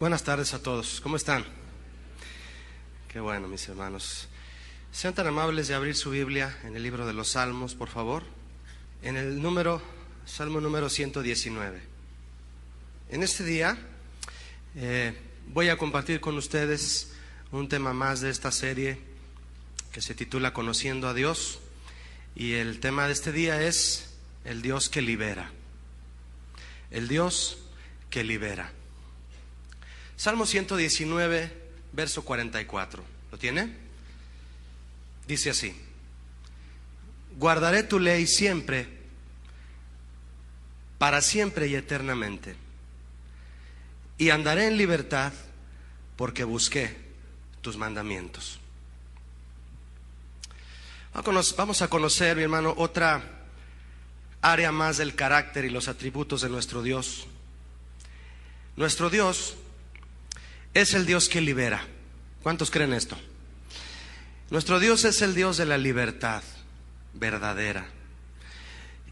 Buenas tardes a todos, ¿cómo están? Qué bueno, mis hermanos. Sean tan amables de abrir su Biblia en el libro de los Salmos, por favor, en el Salmo número 119. En este día voy a compartir con ustedes un tema más de esta serie que se titula Conociendo a Dios, y el tema de este día es el Dios que libera. El Dios que libera. Salmo 119, verso 44. ¿Lo tiene? Dice así: guardaré tu ley siempre, para siempre y eternamente, y andaré en libertad porque busqué tus mandamientos. Vamos a conocer, mi hermano, otra área más del carácter y los atributos de nuestro Dios. Nuestro Dios es el Dios que libera. ¿Cuántos creen esto? Nuestro Dios es el Dios de la libertad verdadera,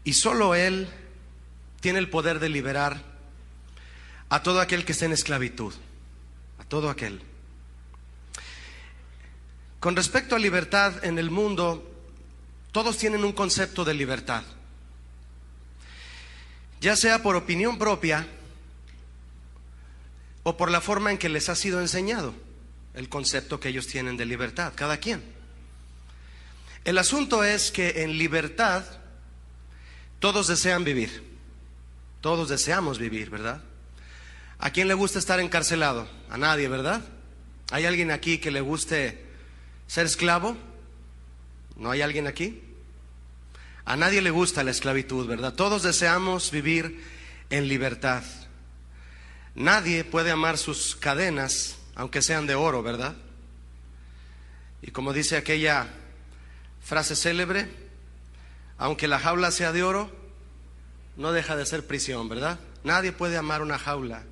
y solo Él tiene el poder de liberar a todo aquel que esté en esclavitud, a todo aquel. Con respecto a libertad en el mundo, todos tienen un concepto de libertad, ya sea por opinión propia o por la forma en que les ha sido enseñado el concepto que ellos tienen de libertad, cada quien. El asunto es que en libertad todos desean vivir, todos deseamos vivir, ¿verdad? ¿A quién le gusta estar encarcelado? A nadie, ¿verdad? ¿Hay alguien aquí que le guste ser esclavo? ¿No hay alguien aquí? A nadie le gusta la esclavitud, ¿verdad? Todos deseamos vivir en libertad. Nadie puede amar sus cadenas, aunque sean de oro, ¿verdad? Y como dice aquella frase célebre, aunque la jaula sea de oro, no deja de ser prisión, ¿verdad? Nadie puede amar una jaula,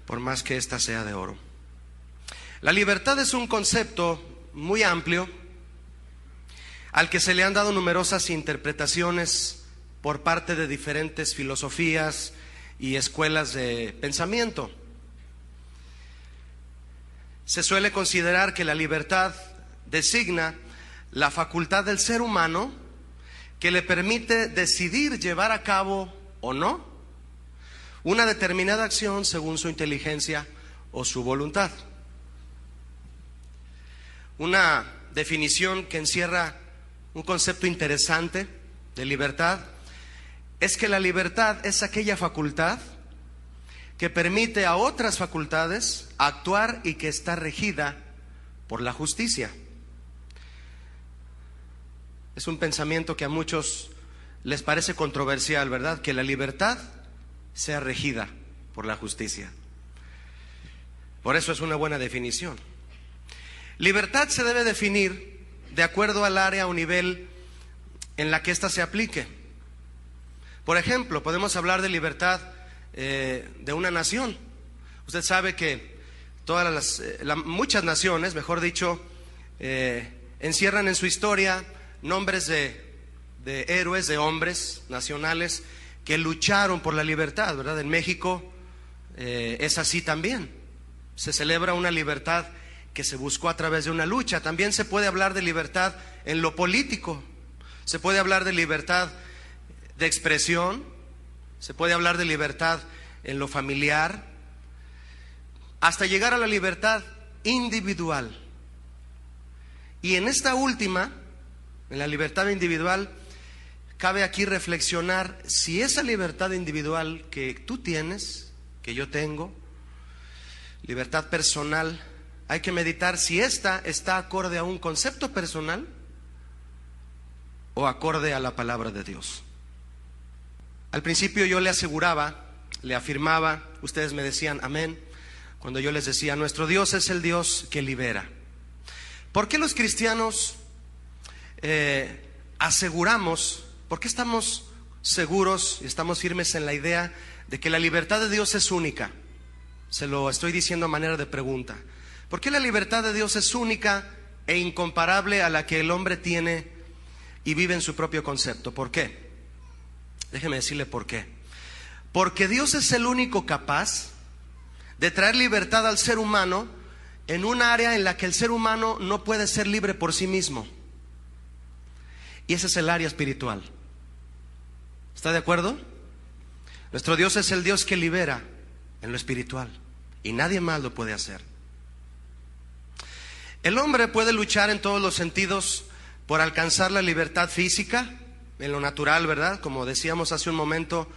por más que ésta sea de oro. La libertad es un concepto muy amplio, al que se le han dado numerosas interpretaciones por parte de diferentes filosofías y escuelas de pensamiento. Se suele considerar que la libertad designa la facultad del ser humano que le permite decidir llevar a cabo o no una determinada acción según su inteligencia o su voluntad. Una definición que encierra un concepto interesante de libertad es que la libertad es aquella facultad que permite a otras facultades actuar y que está regida por la justicia. Es un pensamiento que a muchos les parece controversial, ¿verdad? Que la libertad sea regida por la justicia. Por eso es una buena definición. Libertad se debe definir de acuerdo al área o nivel en la que ésta se aplique. Por ejemplo, podemos hablar de libertad de una nación. Usted sabe que muchas naciones, mejor dicho, encierran en su historia nombres de héroes, de hombres nacionales que lucharon por la libertad, ¿verdad? En México es así también. Se celebra una libertad que se buscó a través de una lucha. También se puede hablar de libertad en lo político. Se puede hablar de libertad de expresión, se puede hablar de libertad en lo familiar, hasta llegar a la libertad individual. Y en esta última, en la libertad individual, cabe aquí reflexionar si esa libertad individual que tú tienes, que yo tengo, libertad personal, hay que meditar si esta está acorde a un concepto personal o acorde a la palabra de Dios. Al principio yo le aseguraba, le afirmaba, ustedes me decían amén, cuando yo les decía, nuestro Dios es el Dios que libera. ¿Por qué los cristianos aseguramos, por qué estamos seguros y estamos firmes en la idea de que la libertad de Dios es única? Se lo estoy diciendo a manera de pregunta. ¿Por qué la libertad de Dios es única e incomparable a la que el hombre tiene y vive en su propio concepto? ¿Por qué? Déjeme decirle por qué. Porque Dios es el único capaz de traer libertad al ser humano en un área en la que el ser humano no puede ser libre por sí mismo. Y ese es el área espiritual. ¿Está de acuerdo? Nuestro Dios es el Dios que libera en lo espiritual y nadie más lo puede hacer. El hombre puede luchar en todos los sentidos por alcanzar la libertad física, en lo natural, ¿verdad? Como decíamos hace un momento,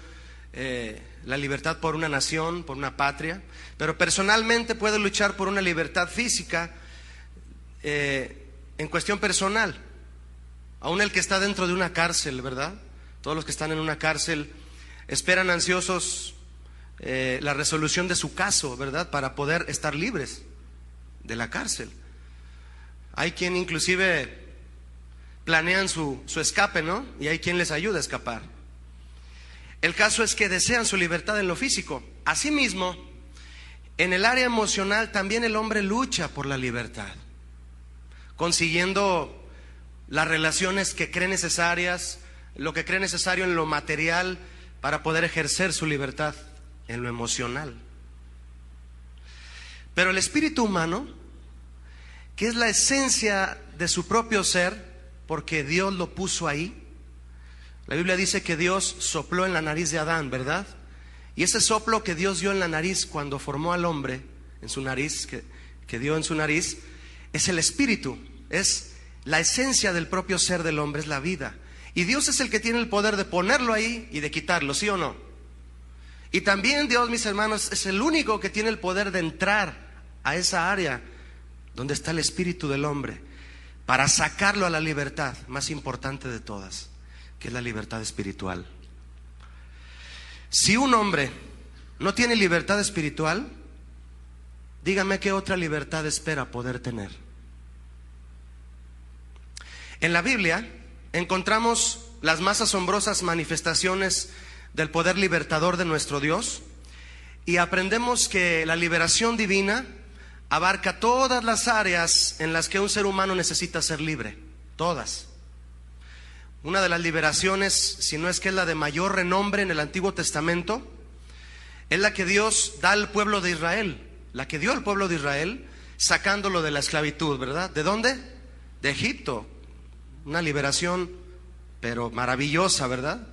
la libertad por una nación, por una patria. Pero personalmente puede luchar por una libertad física en cuestión personal. Aún el que está dentro de una cárcel, ¿verdad? Todos los que están en una cárcel esperan ansiosos la resolución de su caso, ¿verdad? Para poder estar libres de la cárcel. Hay quien inclusive planean su escape, ¿no? Y hay quien les ayuda a escapar. El caso es que desean su libertad en lo físico. Asimismo, en el área emocional también el hombre lucha por la libertad, consiguiendo las relaciones que cree necesarias, lo que cree necesario en lo material para poder ejercer su libertad en lo emocional. Pero el espíritu humano, que es la esencia de su propio ser, porque Dios lo puso ahí. La Biblia dice que Dios sopló en la nariz de Adán, ¿verdad? Y ese soplo que Dios dio en la nariz cuando formó al hombre, en su nariz, que dio en su nariz, es el espíritu, es la esencia del propio ser del hombre, es la vida. Y Dios es el que tiene el poder de ponerlo ahí y de quitarlo, ¿sí o no? Y también Dios, mis hermanos, es el único que tiene el poder de entrar a esa área donde está el espíritu del hombre, para sacarlo a la libertad más importante de todas, que es la libertad espiritual. Si un hombre no tiene libertad espiritual, dígame qué otra libertad espera poder tener. En la Biblia encontramos las más asombrosas manifestaciones del poder libertador de nuestro Dios y aprendemos que la liberación divina abarca todas las áreas en las que un ser humano necesita ser libre, todas. Una de las liberaciones, si no es que es la de mayor renombre en el Antiguo Testamento, es la que Dios da al pueblo de Israel, la que dio al pueblo de Israel sacándolo de la esclavitud, ¿verdad? ¿De dónde? De Egipto. Una liberación, pero maravillosa, ¿verdad?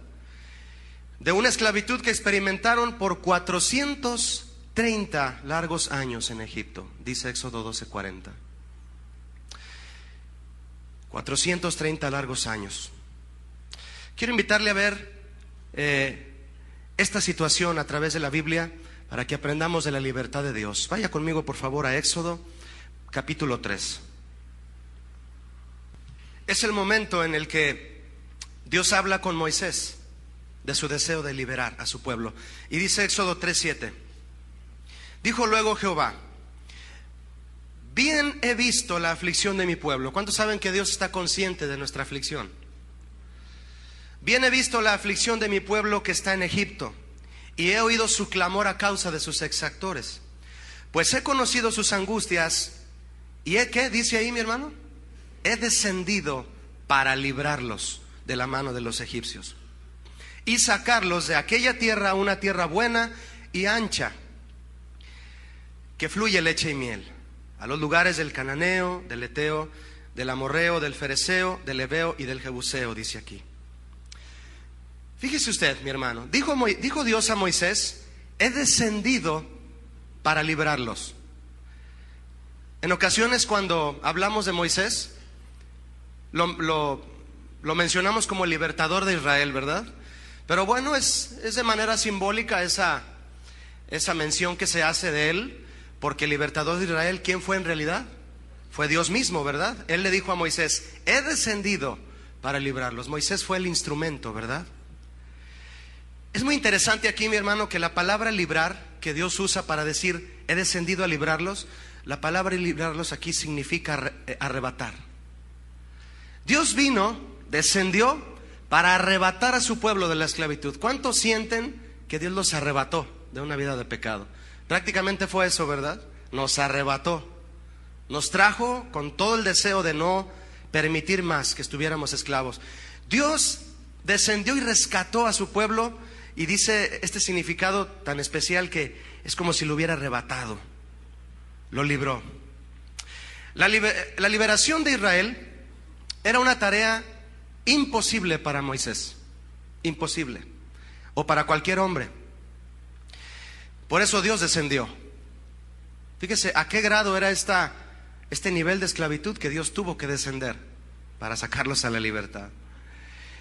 De una esclavitud que experimentaron por 430 largos años en Egipto, dice Éxodo 12:40. 430 largos años. Quiero invitarle a ver esta situación a través de la Biblia para que aprendamos de la libertad de Dios. Vaya conmigo por favor a Éxodo capítulo 3. Es el momento en el que Dios habla con Moisés de su deseo de liberar a su pueblo. Y dice Éxodo 3:7. Dijo luego Jehová: bien he visto la aflicción de mi pueblo. ¿Cuántos saben que Dios está consciente de nuestra aflicción? Bien he visto la aflicción de mi pueblo que está en Egipto, y he oído su clamor a causa de sus exactores. Pues he conocido sus angustias, y ¿qué dice ahí mi hermano? He descendido para librarlos de la mano de los egipcios y sacarlos de aquella tierra a una tierra buena y ancha, que fluye leche y miel, a los lugares del cananeo, del eteo, del amorreo, del fereceo, del heveo y del jebuseo, dice aquí. Fíjese usted, mi hermano, dijo Dios a Moisés: he descendido para librarlos. En ocasiones cuando hablamos de Moisés, lo mencionamos como el libertador de Israel, ¿verdad? Pero bueno, es de manera simbólica esa mención que se hace de él, porque el libertador de Israel, ¿quién fue en realidad? Fue Dios mismo, ¿verdad? Él le dijo a Moisés: he descendido para librarlos. Moisés fue el instrumento, ¿verdad? Es muy interesante aquí, mi hermano, que la palabra librar, que Dios usa para decir he descendido a librarlos, la palabra librarlos aquí significa arrebatar. Dios vino, descendió para arrebatar a su pueblo de la esclavitud. ¿Cuántos sienten que Dios los arrebató de una vida de pecado? Prácticamente fue eso, ¿verdad? Nos arrebató, nos trajo con todo el deseo de no permitir más que estuviéramos esclavos. Dios descendió y rescató a su pueblo, y dice este significado tan especial que es como si lo hubiera arrebatado. Lo libró. La liberación de Israel era una tarea imposible para Moisés. Imposible. O para cualquier hombre. Por eso Dios descendió. Fíjese a qué grado era este nivel de esclavitud que Dios tuvo que descender para sacarlos a la libertad.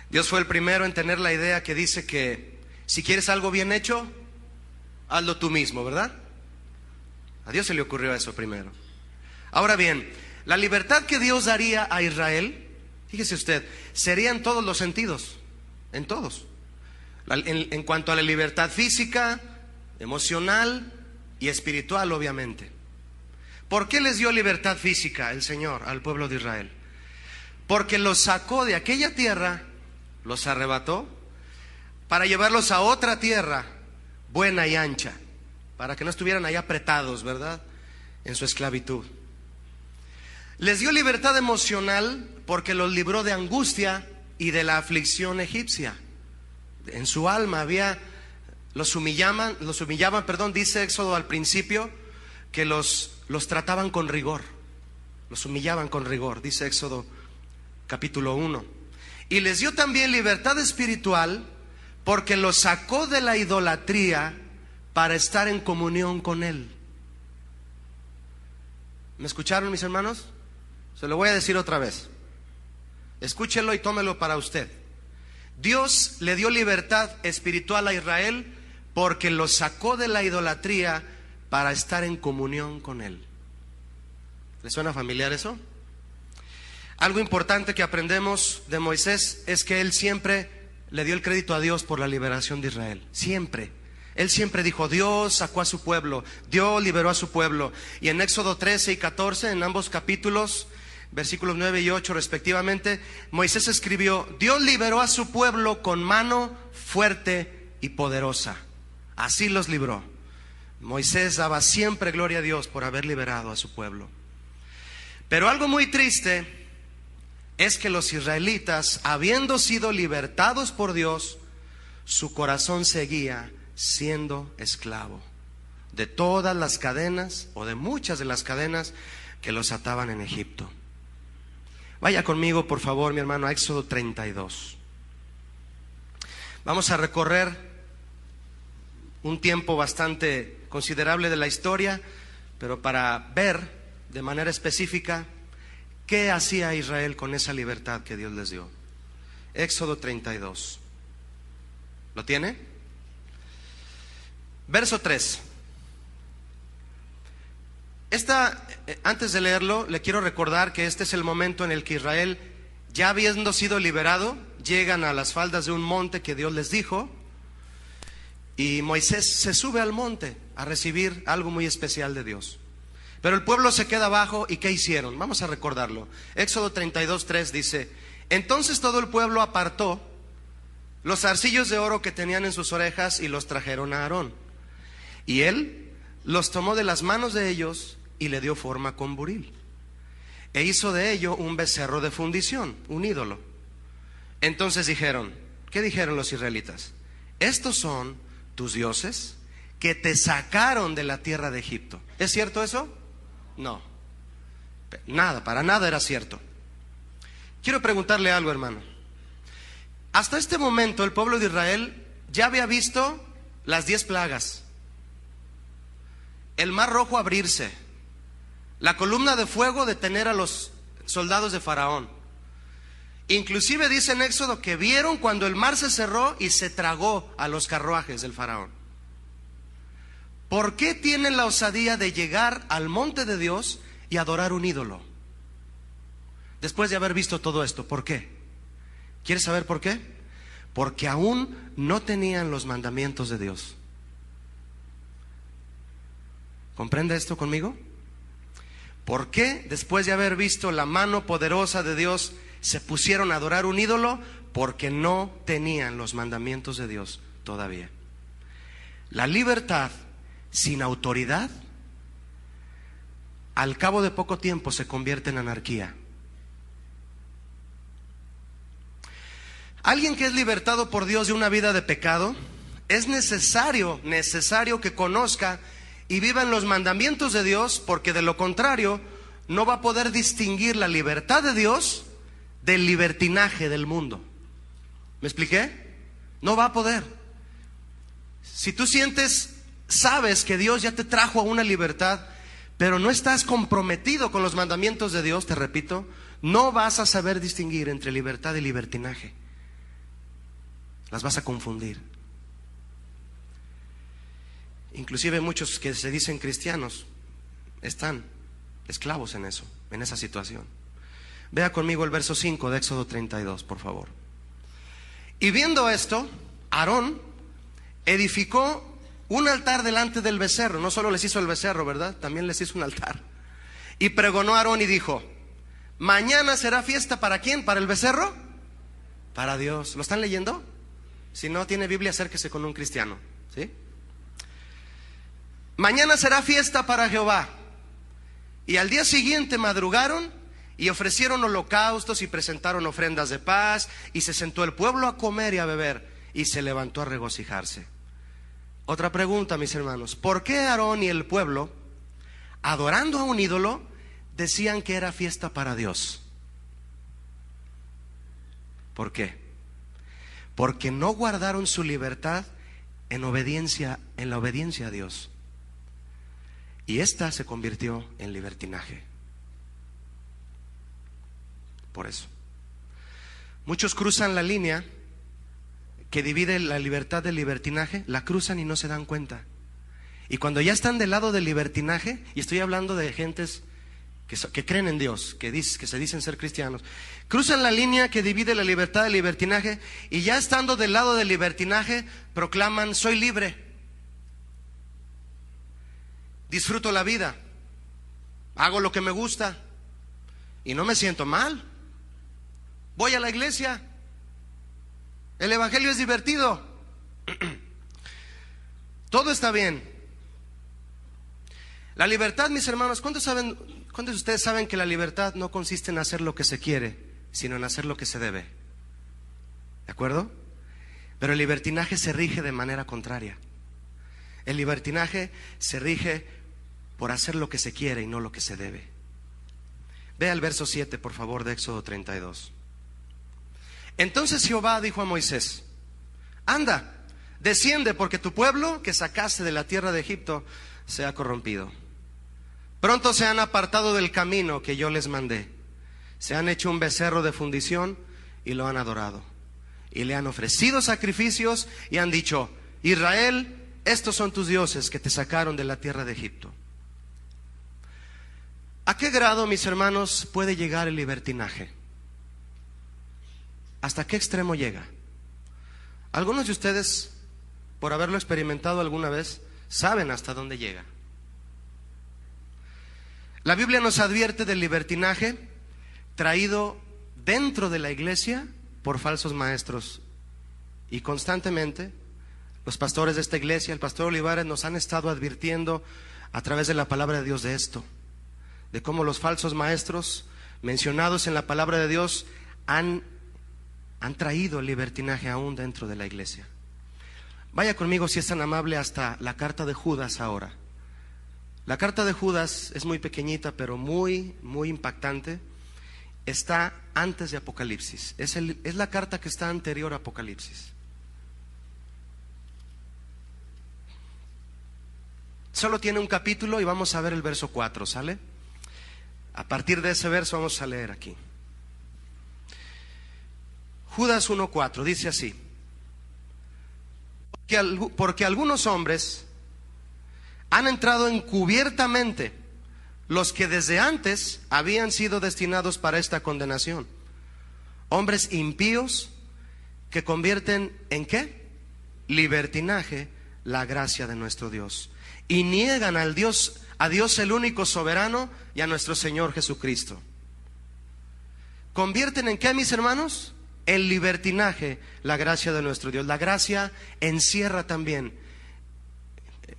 Dios fue el primero en tener la idea que dice que si quieres algo bien hecho, hazlo tú mismo, ¿verdad? A Dios se le ocurrió eso primero. Ahora bien, la libertad que Dios daría a Israel, fíjese usted, sería en todos los sentidos, en todos. En cuanto a la libertad física, emocional y espiritual, obviamente. ¿Por qué les dio libertad física el Señor al pueblo de Israel? Porque los sacó de aquella tierra, los arrebató, para llevarlos a otra tierra buena y ancha, para que no estuvieran ahí apretados, ¿verdad?, en su esclavitud. Les dio libertad emocional porque los libró de angustia y de la aflicción egipcia. En su alma los humillaban, dice Éxodo al principio, que los trataban con rigor, los humillaban con rigor, dice Éxodo capítulo 1. Y les dio también libertad espiritual porque los sacó de la idolatría para estar en comunión con Él. ¿Me escucharon, mis hermanos? Se lo voy a decir otra vez. Escúchelo y tómelo para usted. Dios le dio libertad espiritual a Israel porque los sacó de la idolatría para estar en comunión con Él. ¿Le suena familiar eso? Algo importante que aprendemos de Moisés es que él siempre le dio el crédito a Dios por la liberación de Israel. Siempre. Él siempre dijo, Dios sacó a su pueblo, Dios liberó a su pueblo. Y en Éxodo 13 y 14, en ambos capítulos, versículos 9 y 8 respectivamente, Moisés escribió, Dios liberó a su pueblo con mano fuerte y poderosa. Así los libró. Moisés daba siempre gloria a Dios por haber liberado a su pueblo. Pero algo muy triste es que los israelitas, habiendo sido libertados por Dios, su corazón seguía siendo esclavo de todas las cadenas o de muchas de las cadenas que los ataban en Egipto. Vaya conmigo, por favor, mi hermano, a Éxodo 32. Vamos a recorrer un tiempo bastante considerable de la historia, pero para ver de manera específica qué hacía Israel con esa libertad que Dios les dio. Éxodo 32. ¿Lo tiene? Verso 3. Antes de leerlo, le quiero recordar que este es el momento en el que Israel, ya habiendo sido liberado, llegan a las faldas de un monte que Dios les dijo, y Moisés se sube al monte a recibir algo muy especial de Dios. Pero el pueblo se queda abajo, ¿y qué hicieron? Vamos a recordarlo. Éxodo 32:3 dice, entonces todo el pueblo apartó los zarcillos de oro que tenían en sus orejas y los trajeron a Aarón. Y él los tomó de las manos de ellos y le dio forma con buril. E hizo de ello un becerro de fundición, un ídolo. Entonces dijeron, ¿qué dijeron los israelitas? Estos son tus dioses que te sacaron de la tierra de Egipto. ¿Es cierto eso? No. Nada, para nada era cierto. Quiero preguntarle algo, hermano. Hasta este momento el pueblo de Israel ya había visto las 10 plagas. El mar rojo abrirse. La columna de fuego detener a los soldados de Faraón. Inclusive dice en Éxodo que vieron cuando el mar se cerró y se tragó a los carruajes del Faraón. ¿Por qué tienen la osadía de llegar al monte de Dios y adorar un ídolo? Después de haber visto todo esto, ¿por qué? ¿Quieres saber por qué? Porque aún no tenían los mandamientos de Dios. ¿Comprende esto conmigo? ¿Por qué después de haber visto la mano poderosa de Dios se pusieron a adorar un ídolo? Porque no tenían los mandamientos de Dios todavía. La libertad sin autoridad, al cabo de poco tiempo se convierte en anarquía. Alguien que es libertado por Dios de una vida de pecado es necesario que conozca y viva en los mandamientos de Dios, porque de lo contrario no va a poder distinguir la libertad de Dios del libertinaje del mundo. ¿Me expliqué? No va a poder. Si tú sabes que Dios ya te trajo a una libertad, pero no estás comprometido con los mandamientos de Dios, te repito, no vas a saber distinguir entre libertad y libertinaje. Las vas a confundir. Inclusive muchos que se dicen cristianos están esclavos en eso, en esa situación. Vea conmigo el verso 5 de Éxodo 32, por favor. Y viendo esto, Aarón edificó un altar delante del becerro. No solo les hizo el becerro, ¿verdad? También les hizo un altar. Y pregonó a Aarón y dijo: mañana será fiesta, ¿para quién? ¿Para el becerro? Para Dios. ¿Lo están leyendo? Si no tiene Biblia, acérquese con un cristiano, ¿sí? Mañana será fiesta para Jehová. Y al día siguiente madrugaron y ofrecieron holocaustos y presentaron ofrendas de paz, y se sentó el pueblo a comer y a beber, y se levantó a regocijarse. Otra pregunta, mis hermanos: ¿por qué Aarón y el pueblo, adorando a un ídolo, decían que era fiesta para Dios? ¿Por qué? Porque no guardaron su libertad en la obediencia a Dios. Y esta se convirtió en libertinaje. Por eso muchos cruzan la línea que divide la libertad del libertinaje, la cruzan y no se dan cuenta. Y cuando ya están del lado del libertinaje, y estoy hablando de gentes que creen en Dios, que se dicen ser cristianos, cruzan la línea que divide la libertad del libertinaje, y ya estando del lado del libertinaje proclaman: soy libre, disfruto la vida, hago lo que me gusta y no me siento mal, voy a la iglesia, el evangelio es divertido, todo está bien. La libertad, mis hermanos, ¿cuántos de ustedes saben que la libertad no consiste en hacer lo que se quiere, sino en hacer lo que se debe? ¿De acuerdo? Pero el libertinaje se rige de manera contraria. El libertinaje se rige por hacer lo que se quiere y no lo que se debe. Vea el verso 7, por favor, de Éxodo 32. Entonces Jehová dijo a Moisés: anda, desciende, porque tu pueblo que sacaste de la tierra de Egipto se ha corrompido. Pronto se han apartado del camino que yo les mandé. Se han hecho un becerro de fundición y lo han adorado. Y le han ofrecido sacrificios y han dicho: Israel, estos son tus dioses que te sacaron de la tierra de Egipto. ¿A qué grado, mis hermanos, puede llegar el libertinaje? ¿Hasta qué extremo llega? Algunos de ustedes, por haberlo experimentado alguna vez, saben hasta dónde llega. La Biblia nos advierte del libertinaje traído dentro de la iglesia por falsos maestros. Y constantemente los pastores de esta iglesia, el pastor Olivares, nos han estado advirtiendo a través de la palabra de Dios de esto, de cómo los falsos maestros mencionados en la palabra de Dios han traído el libertinaje aún dentro de la iglesia. Vaya conmigo, si es tan amable, hasta la carta de Judas ahora. La carta de Judas es muy pequeñita, pero muy, muy impactante. Está antes de Apocalipsis. Es la carta que está anterior a Apocalipsis. Solo tiene un capítulo y vamos a ver el verso 4, ¿sale? A partir de ese verso vamos a leer aquí. Judas 1:4 dice así: porque algunos hombres han entrado encubiertamente, los que desde antes habían sido destinados para esta condenación, hombres impíos que convierten ¿en qué? Libertinaje la gracia de nuestro Dios, y niegan a Dios el único soberano, y a nuestro Señor Jesucristo. ¿Convierten en qué, mis hermanos? En libertinaje la gracia de nuestro Dios. La gracia encierra también,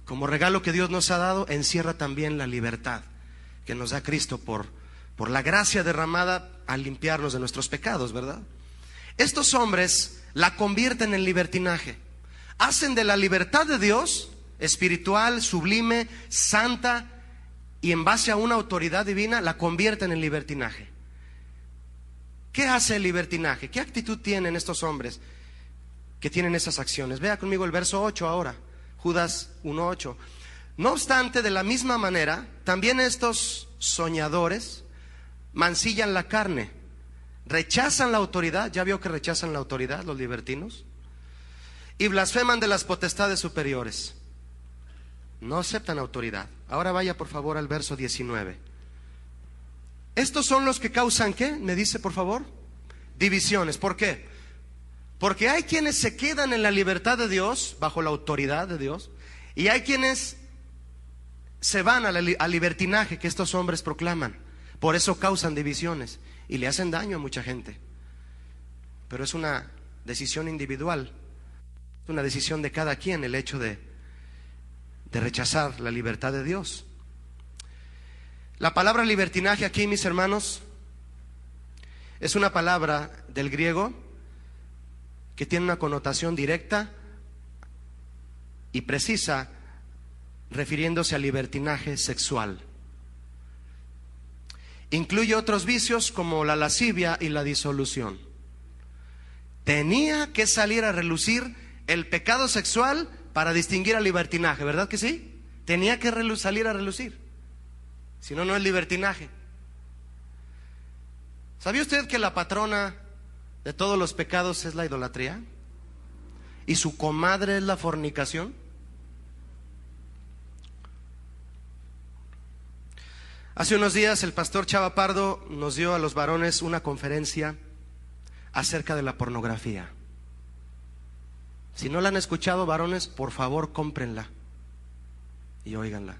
como regalo que Dios nos ha dado, encierra también la libertad que nos da Cristo por la gracia derramada al limpiarnos de nuestros pecados, ¿verdad? Estos hombres la convierten en libertinaje. hacen de la libertad de Dios, espiritual, sublime, santa, y en base a una autoridad divina, la convierten en libertinaje. ¿Qué hace el libertinaje? ¿Qué actitud tienen estos hombres que tienen esas acciones? Vea conmigo el verso 8 ahora, Judas 1:8. No obstante, de la misma manera, también estos soñadores mancillan la carne, rechazan la autoridad. ¿Ya vio que rechazan la autoridad los libertinos? Y blasfeman de las potestades superiores. No aceptan autoridad. Ahora vaya por favor al verso 19. Estos son los que causan, ¿qué? Me dice por favor, divisiones. ¿Por qué? Porque hay quienes se quedan en la libertad de Dios, bajo la autoridad de Dios, y hay quienes se van al libertinaje que estos hombres proclaman. Por eso causan divisiones y le hacen daño a mucha gente. Pero es una decisión individual, es una decisión de cada quien el hecho de rechazar la libertad de Dios. La palabra libertinaje aquí, mis hermanos, es una palabra del griego que tiene una connotación directa y precisa, refiriéndose al libertinaje sexual. Incluye otros vicios como la lascivia y la disolución. Tenía que salir a relucir el pecado sexual para distinguir al libertinaje, ¿verdad que sí? Tenía que salir a relucir. Si no, no es libertinaje. ¿Sabía usted que la patrona de todos los pecados es la idolatría? ¿Y su comadre es la fornicación? Hace unos días el pastor Chava Pardo nos dio a los varones una conferencia acerca de la pornografía. Si no la han escuchado, varones, por favor cómprenla y óiganla.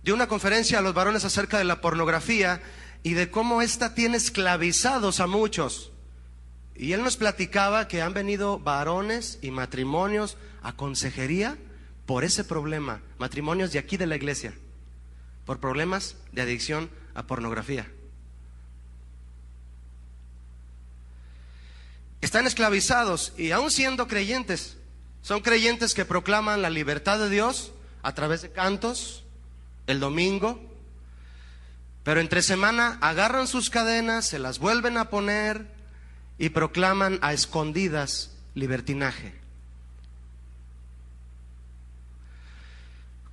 Dio una conferencia a los varones acerca de la pornografía y de cómo ésta tiene esclavizados a muchos. Y él nos platicaba que han venido varones y matrimonios a consejería por ese problema, matrimonios de aquí de la iglesia, por problemas de adicción a pornografía. Están esclavizados y aún siendo creyentes, son creyentes que proclaman la libertad de Dios a través de cantos, el domingo, pero entre semana agarran sus cadenas, se las vuelven a poner y proclaman a escondidas libertinaje.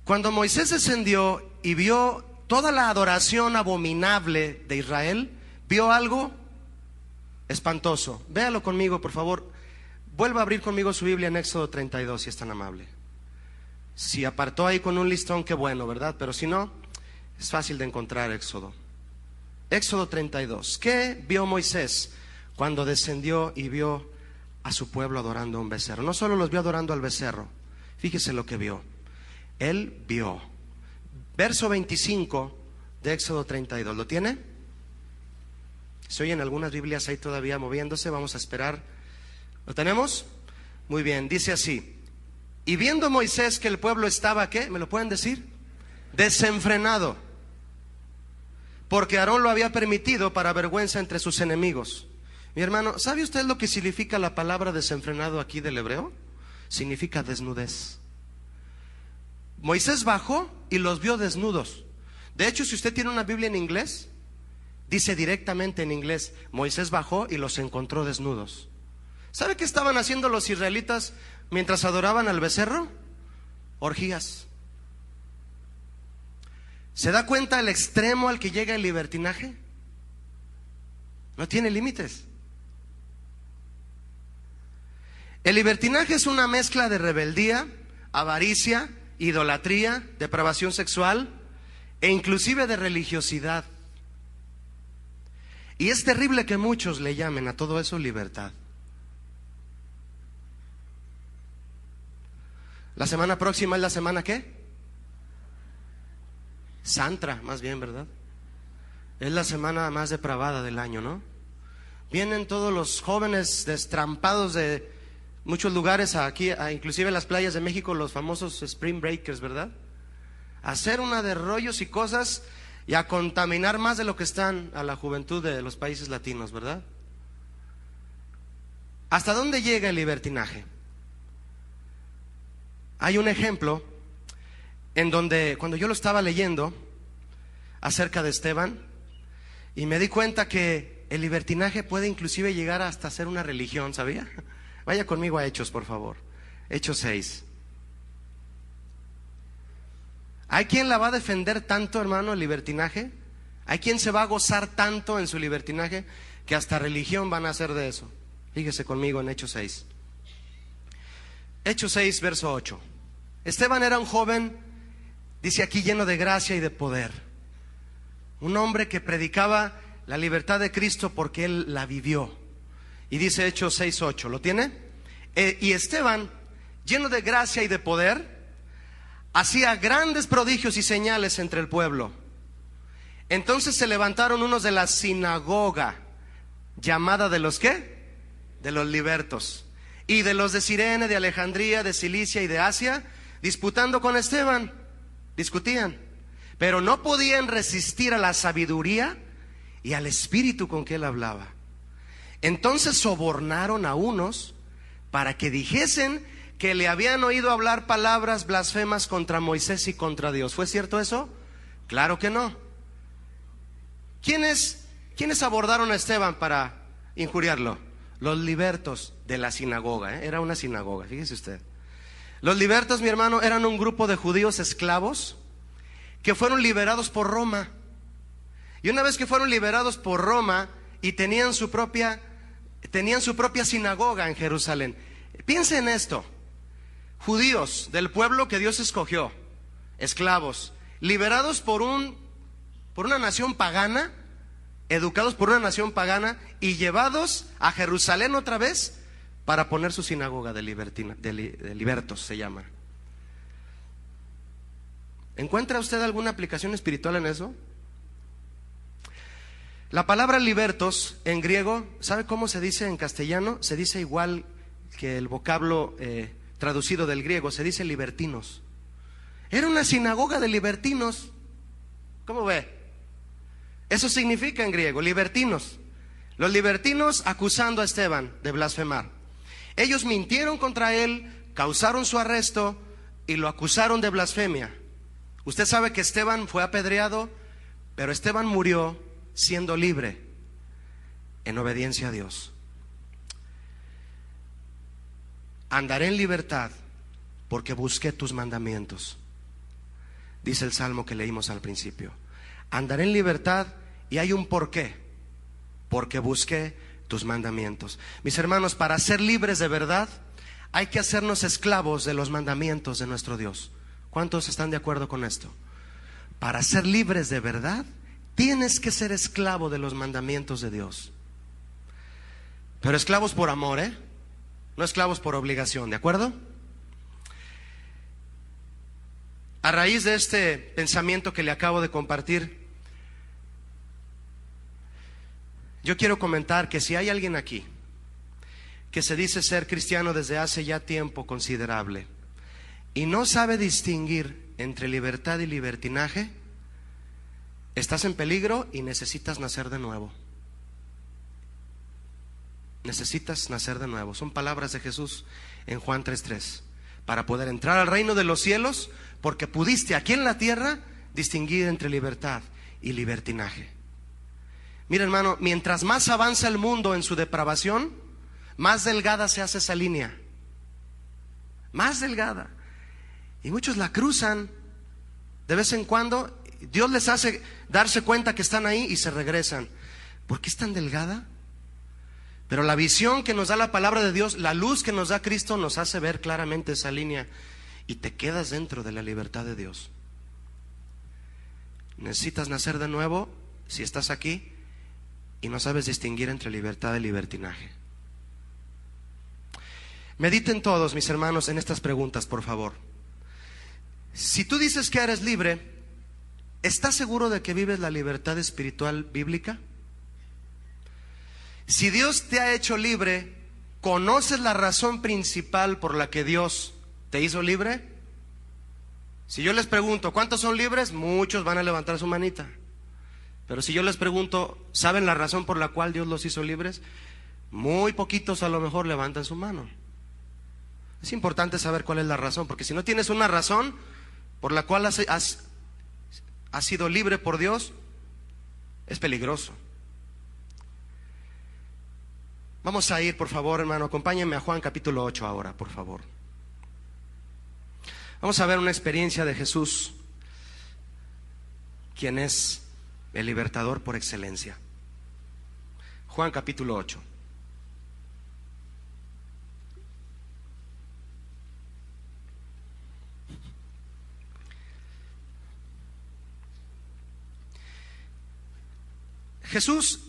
Cuando Moisés descendió y vio toda la adoración abominable de Israel, vio algo espantoso. Véalo conmigo, por favor. Vuelva a abrir conmigo su Biblia en Éxodo 32, si es tan amable. Si apartó ahí con un listón, qué bueno, ¿verdad? Pero si no, es fácil de encontrar Éxodo. Éxodo 32. ¿Qué vio Moisés cuando descendió y vio a su pueblo adorando a un becerro? No solo los vio adorando al becerro, fíjese lo que vio. Él vio. Verso 25 de Éxodo 32. ¿Lo tiene? Se oyen algunas Biblias ahí todavía moviéndose. Vamos a esperar. ¿Lo tenemos? Muy bien, dice así: y viendo Moisés que el pueblo estaba, ¿qué? ¿Me lo pueden decir? Desenfrenado, porque Aarón lo había permitido para vergüenza entre sus enemigos. Mi hermano, ¿sabe usted lo que significa la palabra desenfrenado aquí del hebreo? Significa desnudez. Moisés bajó y los vio desnudos. De hecho, si usted tiene una Biblia en inglés, dice directamente en inglés: Moisés bajó y los encontró desnudos. ¿Sabe qué estaban haciendo los israelitas mientras adoraban al becerro? Orgías. ¿Se da cuenta el extremo al que llega el libertinaje? No tiene límites. El libertinaje es una mezcla de rebeldía, avaricia, idolatría, depravación sexual e inclusive de religiosidad. Y es terrible que muchos le llamen a todo eso libertad. La semana próxima es la semana ¿qué? Santra, más bien, ¿verdad? Es la semana más depravada del año, ¿no? Vienen todos los jóvenes destrampados de muchos lugares aquí, inclusive las playas de México, los famosos Spring Breakers, ¿verdad? A hacer una de rollos y cosas y a contaminar más de lo que están a la juventud de los países latinos, ¿verdad? ¿Hasta dónde llega el libertinaje? Hay un ejemplo en donde cuando yo lo estaba leyendo acerca de Esteban, y me di cuenta que el libertinaje puede inclusive llegar hasta ser una religión, ¿sabía? Vaya conmigo a Hechos, por favor. Hechos 6. ¿Hay quien la va a defender tanto, hermano, el libertinaje? ¿Hay quien se va a gozar tanto en su libertinaje que hasta religión van a hacer de eso? Fíjese conmigo en Hechos 6. Hechos 6, verso 8. Esteban era un joven, dice aquí, lleno de gracia y de poder. Un hombre que predicaba la libertad de Cristo porque él la vivió. Y dice Hechos 6, 8. ¿Lo tiene? Y Esteban, lleno de gracia y de poder, hacía grandes prodigios y señales entre el pueblo. Entonces se levantaron unos de la sinagoga, llamada de los ¿qué? De los libertos, y de los de Cirene, de Alejandría, de Cilicia y de Asia, disputando con Esteban. Discutían, pero no podían resistir a la sabiduría y al espíritu con que él hablaba. Entonces sobornaron a unos para que dijesen que le habían oído hablar palabras blasfemas contra Moisés y contra Dios. ¿Fue cierto eso? Claro que no. ¿Quiénes abordaron a Esteban para injuriarlo? Los libertos de la sinagoga, Era una sinagoga, fíjese usted. Los libertos, mi hermano, eran un grupo de judíos esclavos que fueron liberados por Roma. Y una vez que fueron liberados por Roma y tenían su propia sinagoga en Jerusalén. Piense en esto. Judíos del pueblo que Dios escogió, esclavos, liberados por una nación pagana, educados por una nación pagana y llevados a Jerusalén otra vez para poner su sinagoga de libertos, se llama. ¿Encuentra usted alguna aplicación espiritual en eso? La palabra libertos en griego, ¿sabe cómo se dice en castellano? Se dice igual que el vocablo traducido del griego, se dice libertinos. Era una sinagoga de libertinos. ¿Cómo ve? Eso significa en griego, libertinos. Los libertinos acusando a Esteban de blasfemar. Ellos mintieron contra él, causaron su arresto y lo acusaron de blasfemia. Usted sabe que Esteban fue apedreado, pero Esteban murió siendo libre en obediencia a Dios. Andaré en libertad porque busqué tus mandamientos, dice el salmo que leímos al principio. Andaré en libertad y hay un porqué, porque busqué tus mandamientos. Mis hermanos, para ser libres de verdad hay que hacernos esclavos de los mandamientos de nuestro Dios. ¿Cuántos están de acuerdo con esto? Para ser libres de verdad tienes que ser esclavo de los mandamientos de Dios. Pero esclavos por amor, no esclavos por obligación, ¿de acuerdo? A raíz de este pensamiento que le acabo de compartir, yo quiero comentar que si hay alguien aquí que se dice ser cristiano desde hace ya tiempo considerable y no sabe distinguir entre libertad y libertinaje, estás en peligro y necesitas nacer de nuevo. Necesitas nacer de nuevo. Son palabras de Jesús en Juan 3:3. Para poder entrar al reino de los cielos, porque pudiste aquí en la tierra distinguir entre libertad y libertinaje. Mira, hermano, mientras más avanza el mundo en su depravación, más delgada se hace esa línea. Más delgada. Y muchos la cruzan de vez en cuando. Dios les hace darse cuenta que están ahí y se regresan. ¿Por qué es tan delgada? Pero la visión que nos da la palabra de Dios, la luz que nos da Cristo, nos hace ver claramente esa línea y te quedas dentro de la libertad de Dios. Necesitas nacer de nuevo si estás aquí y no sabes distinguir entre libertad y libertinaje. Mediten todos, mis hermanos, en estas preguntas, por favor. Si tú dices que eres libre, ¿estás seguro de que vives la libertad espiritual bíblica? Si Dios te ha hecho libre, ¿conoces la razón principal por la que Dios te hizo libre? Si yo les pregunto, ¿cuántos son libres? Muchos van a levantar su manita. Pero si yo les pregunto, ¿saben la razón por la cual Dios los hizo libres? Muy poquitos a lo mejor levantan su mano. Es importante saber cuál es la razón, porque si no tienes una razón por la cual has sido libre por Dios, es peligroso. Vamos a ir, por favor, hermano, acompáñenme a Juan capítulo 8 ahora, por favor. Vamos a ver una experiencia de Jesús, quien es el libertador por excelencia. Juan capítulo 8. Jesús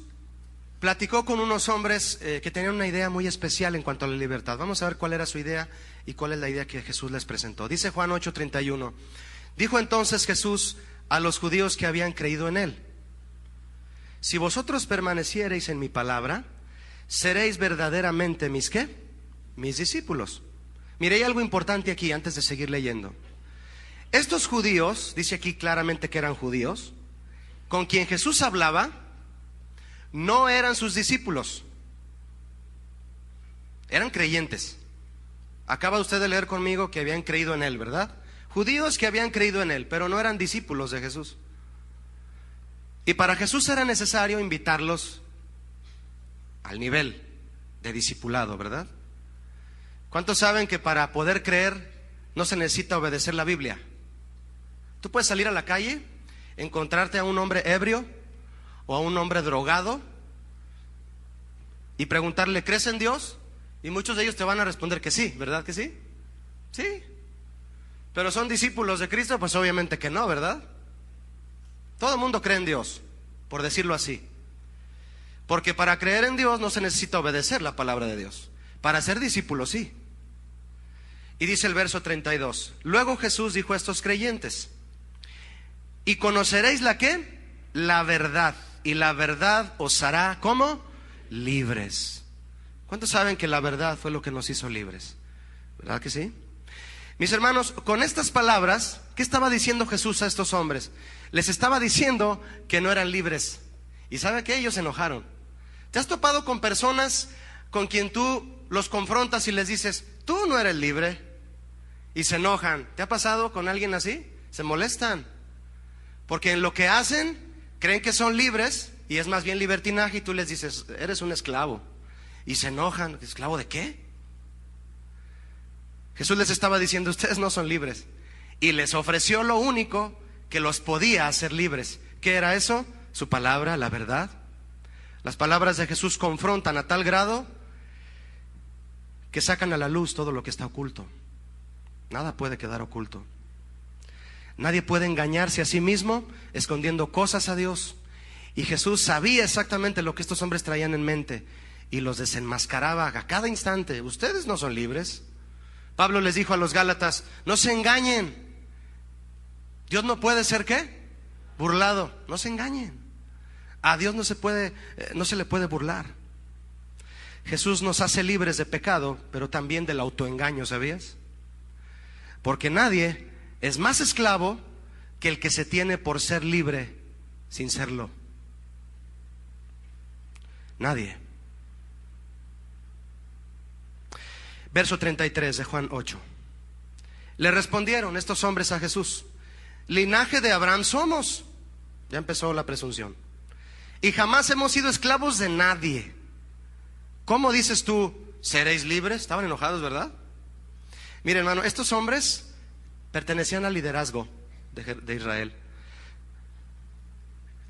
platicó con unos hombres que tenían una idea muy especial en cuanto a la libertad. Vamos a ver cuál era su idea y cuál es la idea que Jesús les presentó. Dice Juan 8:31. Dijo entonces Jesús a los judíos que habían creído en él: si vosotros permaneciereis en mi palabra, seréis verdaderamente mis ¿qué? Mis discípulos. Mire, hay algo importante aquí antes de seguir leyendo. Estos judíos, dice aquí claramente que eran judíos, con quien Jesús hablaba, no eran sus discípulos, eran creyentes. Acaba usted de leer conmigo que habían creído en él, ¿verdad? Judíos que habían creído en él, pero no eran discípulos de Jesús. Y para Jesús era necesario invitarlos al nivel de discipulado, ¿verdad? ¿Cuántos saben que para poder creer no se necesita obedecer la Biblia? Tú puedes salir a la calle, encontrarte a un hombre ebrio o a un hombre drogado y preguntarle: ¿crees en Dios? Y muchos de ellos te van a responder que sí, ¿verdad que sí? Sí. Pero ¿son discípulos de Cristo? Pues obviamente que no, ¿verdad? Todo el mundo cree en Dios, por decirlo así. Porque para creer en Dios no se necesita obedecer la palabra de Dios. Para ser discípulo sí. Y dice el verso 32: luego Jesús dijo a estos creyentes: y conoceréis la ¿qué? La verdad, y la verdad os hará ¿cómo? Libres. ¿Cuántos saben que la verdad fue lo que nos hizo libres? ¿Verdad que sí? Mis hermanos, con estas palabras, ¿qué estaba diciendo Jesús a estos hombres? Les estaba diciendo que no eran libres. ¿Y sabe qué? Ellos se enojaron. ¿Te has topado con personas con quien tú los confrontas y les dices: tú no eres libre? Y se enojan. ¿Te ha pasado con alguien así? Se molestan. Porque en lo que hacen, creen que son libres y es más bien libertinaje, y tú les dices: eres un esclavo. Y se enojan. ¿Esclavo de qué? Jesús les estaba diciendo: ustedes no son libres. Y les ofreció lo único que los podía hacer libres. ¿Qué era eso? Su palabra, la verdad. Las palabras de Jesús confrontan a tal grado que sacan a la luz todo lo que está oculto. Nada puede quedar oculto. Nadie puede engañarse a sí mismo escondiendo cosas a Dios. Y Jesús sabía exactamente lo que estos hombres traían en mente y los desenmascaraba a cada instante. Ustedes no son libres. Pablo les dijo a los Gálatas: no se engañen. Dios no puede ser ¿qué? Burlado. No se engañen. A Dios no se le puede burlar. Jesús nos hace libres de pecado, pero también del autoengaño, ¿sabías? Porque nadie es más esclavo que el que se tiene por ser libre sin serlo. Nadie. Verso 33 de Juan 8. Le respondieron estos hombres a Jesús: linaje de Abraham somos. Ya empezó la presunción. Y jamás hemos sido esclavos de nadie. ¿Cómo dices tú, seréis libres? Estaban enojados, ¿verdad? Mire, hermano, estos hombres pertenecían al liderazgo de Israel.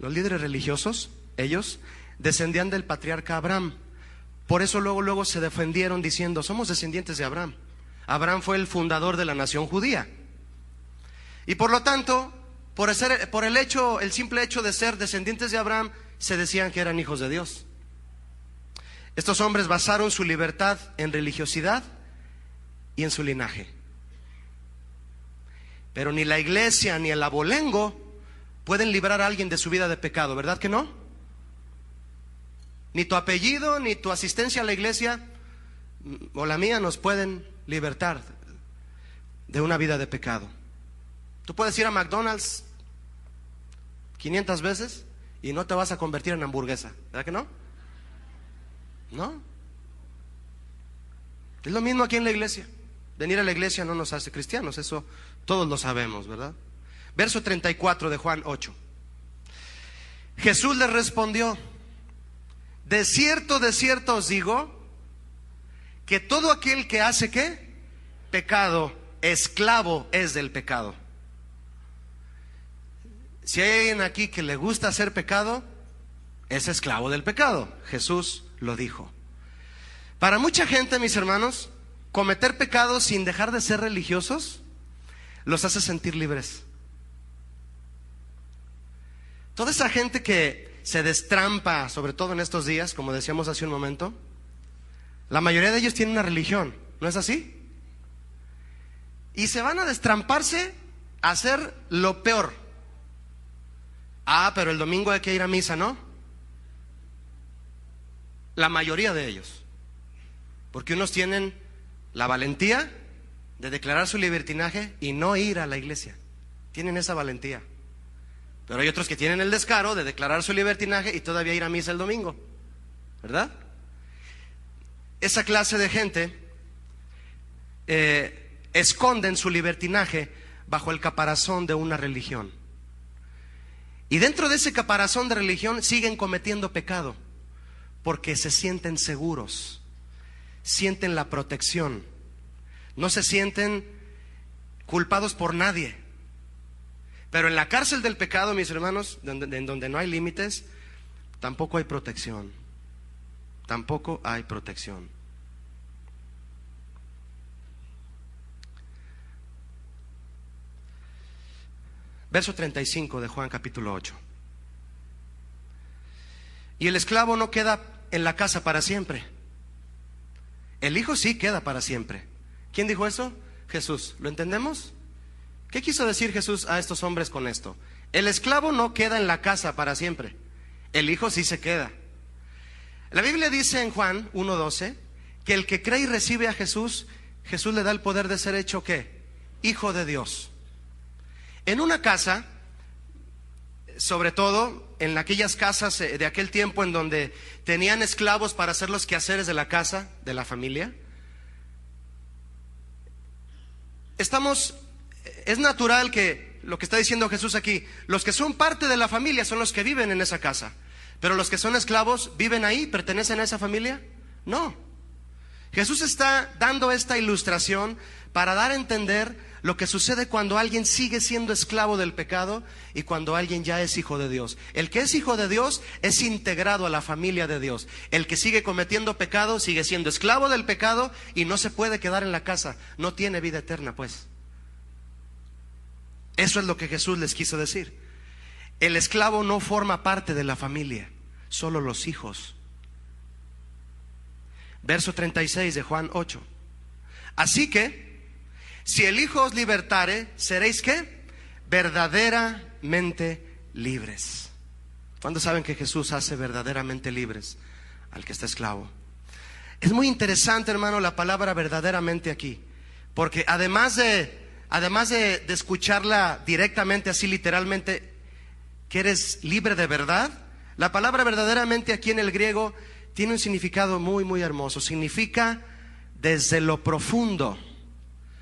Los líderes religiosos, ellos, descendían del patriarca Abraham. Por eso luego se defendieron diciendo: somos descendientes de Abraham. Abraham fue el fundador de la nación judía. Y por lo tanto, el simple hecho de ser descendientes de Abraham, se decían que eran hijos de Dios. Estos hombres basaron su libertad en religiosidad y en su linaje. Pero ni la iglesia ni el abolengo pueden librar a alguien de su vida de pecado, ¿verdad que no? Ni tu apellido, ni tu asistencia a la iglesia o la mía nos pueden libertar de una vida de pecado. Tú puedes ir a McDonald's 500 veces y no te vas a convertir en hamburguesa, ¿verdad que no? No. Es lo mismo aquí en la iglesia. Venir a la iglesia no nos hace cristianos, eso todos lo sabemos, ¿verdad? Verso 34 de Juan 8. Jesús les respondió: de cierto os digo, que todo aquel que hace ¿qué? Pecado, esclavo es del pecado. Si hay alguien aquí que le gusta hacer pecado, es esclavo del pecado. Jesús lo dijo. Para mucha gente, mis hermanos, cometer pecados sin dejar de ser religiosos los hace sentir libres. Toda esa gente que se destrampa, sobre todo en estos días, como decíamos hace un momento, la mayoría de ellos tienen una religión, ¿no es así? Y se van a destramparse a hacer lo peor. Pero el domingo hay que ir a misa, ¿no? La mayoría de ellos. Porque unos tienen la valentía de declarar su libertinaje y no ir a la iglesia. Tienen esa valentía. Pero hay otros que tienen el descaro de declarar su libertinaje y todavía ir a misa el domingo, ¿verdad? Esa clase de gente esconden su libertinaje bajo el caparazón de una religión. Y dentro de ese caparazón de religión siguen cometiendo pecado porque se sienten seguros, sienten la protección, no se sienten culpados por nadie. Pero en la cárcel del pecado, mis hermanos, en donde no hay límites, tampoco hay protección. Tampoco hay protección. Verso 35 de Juan capítulo 8. Y el esclavo no queda en la casa para siempre. El hijo sí queda para siempre. ¿Quién dijo eso? Jesús. ¿Lo entendemos? ¿Qué quiso decir Jesús a estos hombres con esto? El esclavo no queda en la casa para siempre. El hijo sí se queda. La Biblia dice en Juan 1:12 que el que cree y recibe a Jesús, Jesús le da el poder de ser hecho ¿qué? Hijo de Dios. En una casa, sobre todo en aquellas casas de aquel tiempo en donde tenían esclavos para hacer los quehaceres de la casa, de la familia, es natural que lo que está diciendo Jesús aquí, los que son parte de la familia son los que viven en esa casa, pero los que son esclavos, ¿viven ahí? ¿Pertenecen a esa familia? No. Jesús está dando esta ilustración para dar a entender lo que sucede cuando alguien sigue siendo esclavo del pecado y cuando alguien ya es hijo de Dios. El que es hijo de Dios es integrado a la familia de Dios. El que sigue cometiendo pecado sigue siendo esclavo del pecado y no se puede quedar en la casa. No tiene vida eterna, pues. Eso es lo que Jesús les quiso decir. El esclavo no forma parte de la familia, solo los hijos. Verso 36 de Juan 8. Así que, si el Hijo os libertare, seréis ¿qué? Verdaderamente libres. ¿Cuántos saben que Jesús hace verdaderamente libres al que está esclavo? Es muy interesante, hermano, la palabra verdaderamente aquí, porque además de escucharla directamente, así literalmente, que eres libre de verdad, la palabra verdaderamente aquí en el griego tiene un significado muy, muy hermoso. Significa desde lo profundo.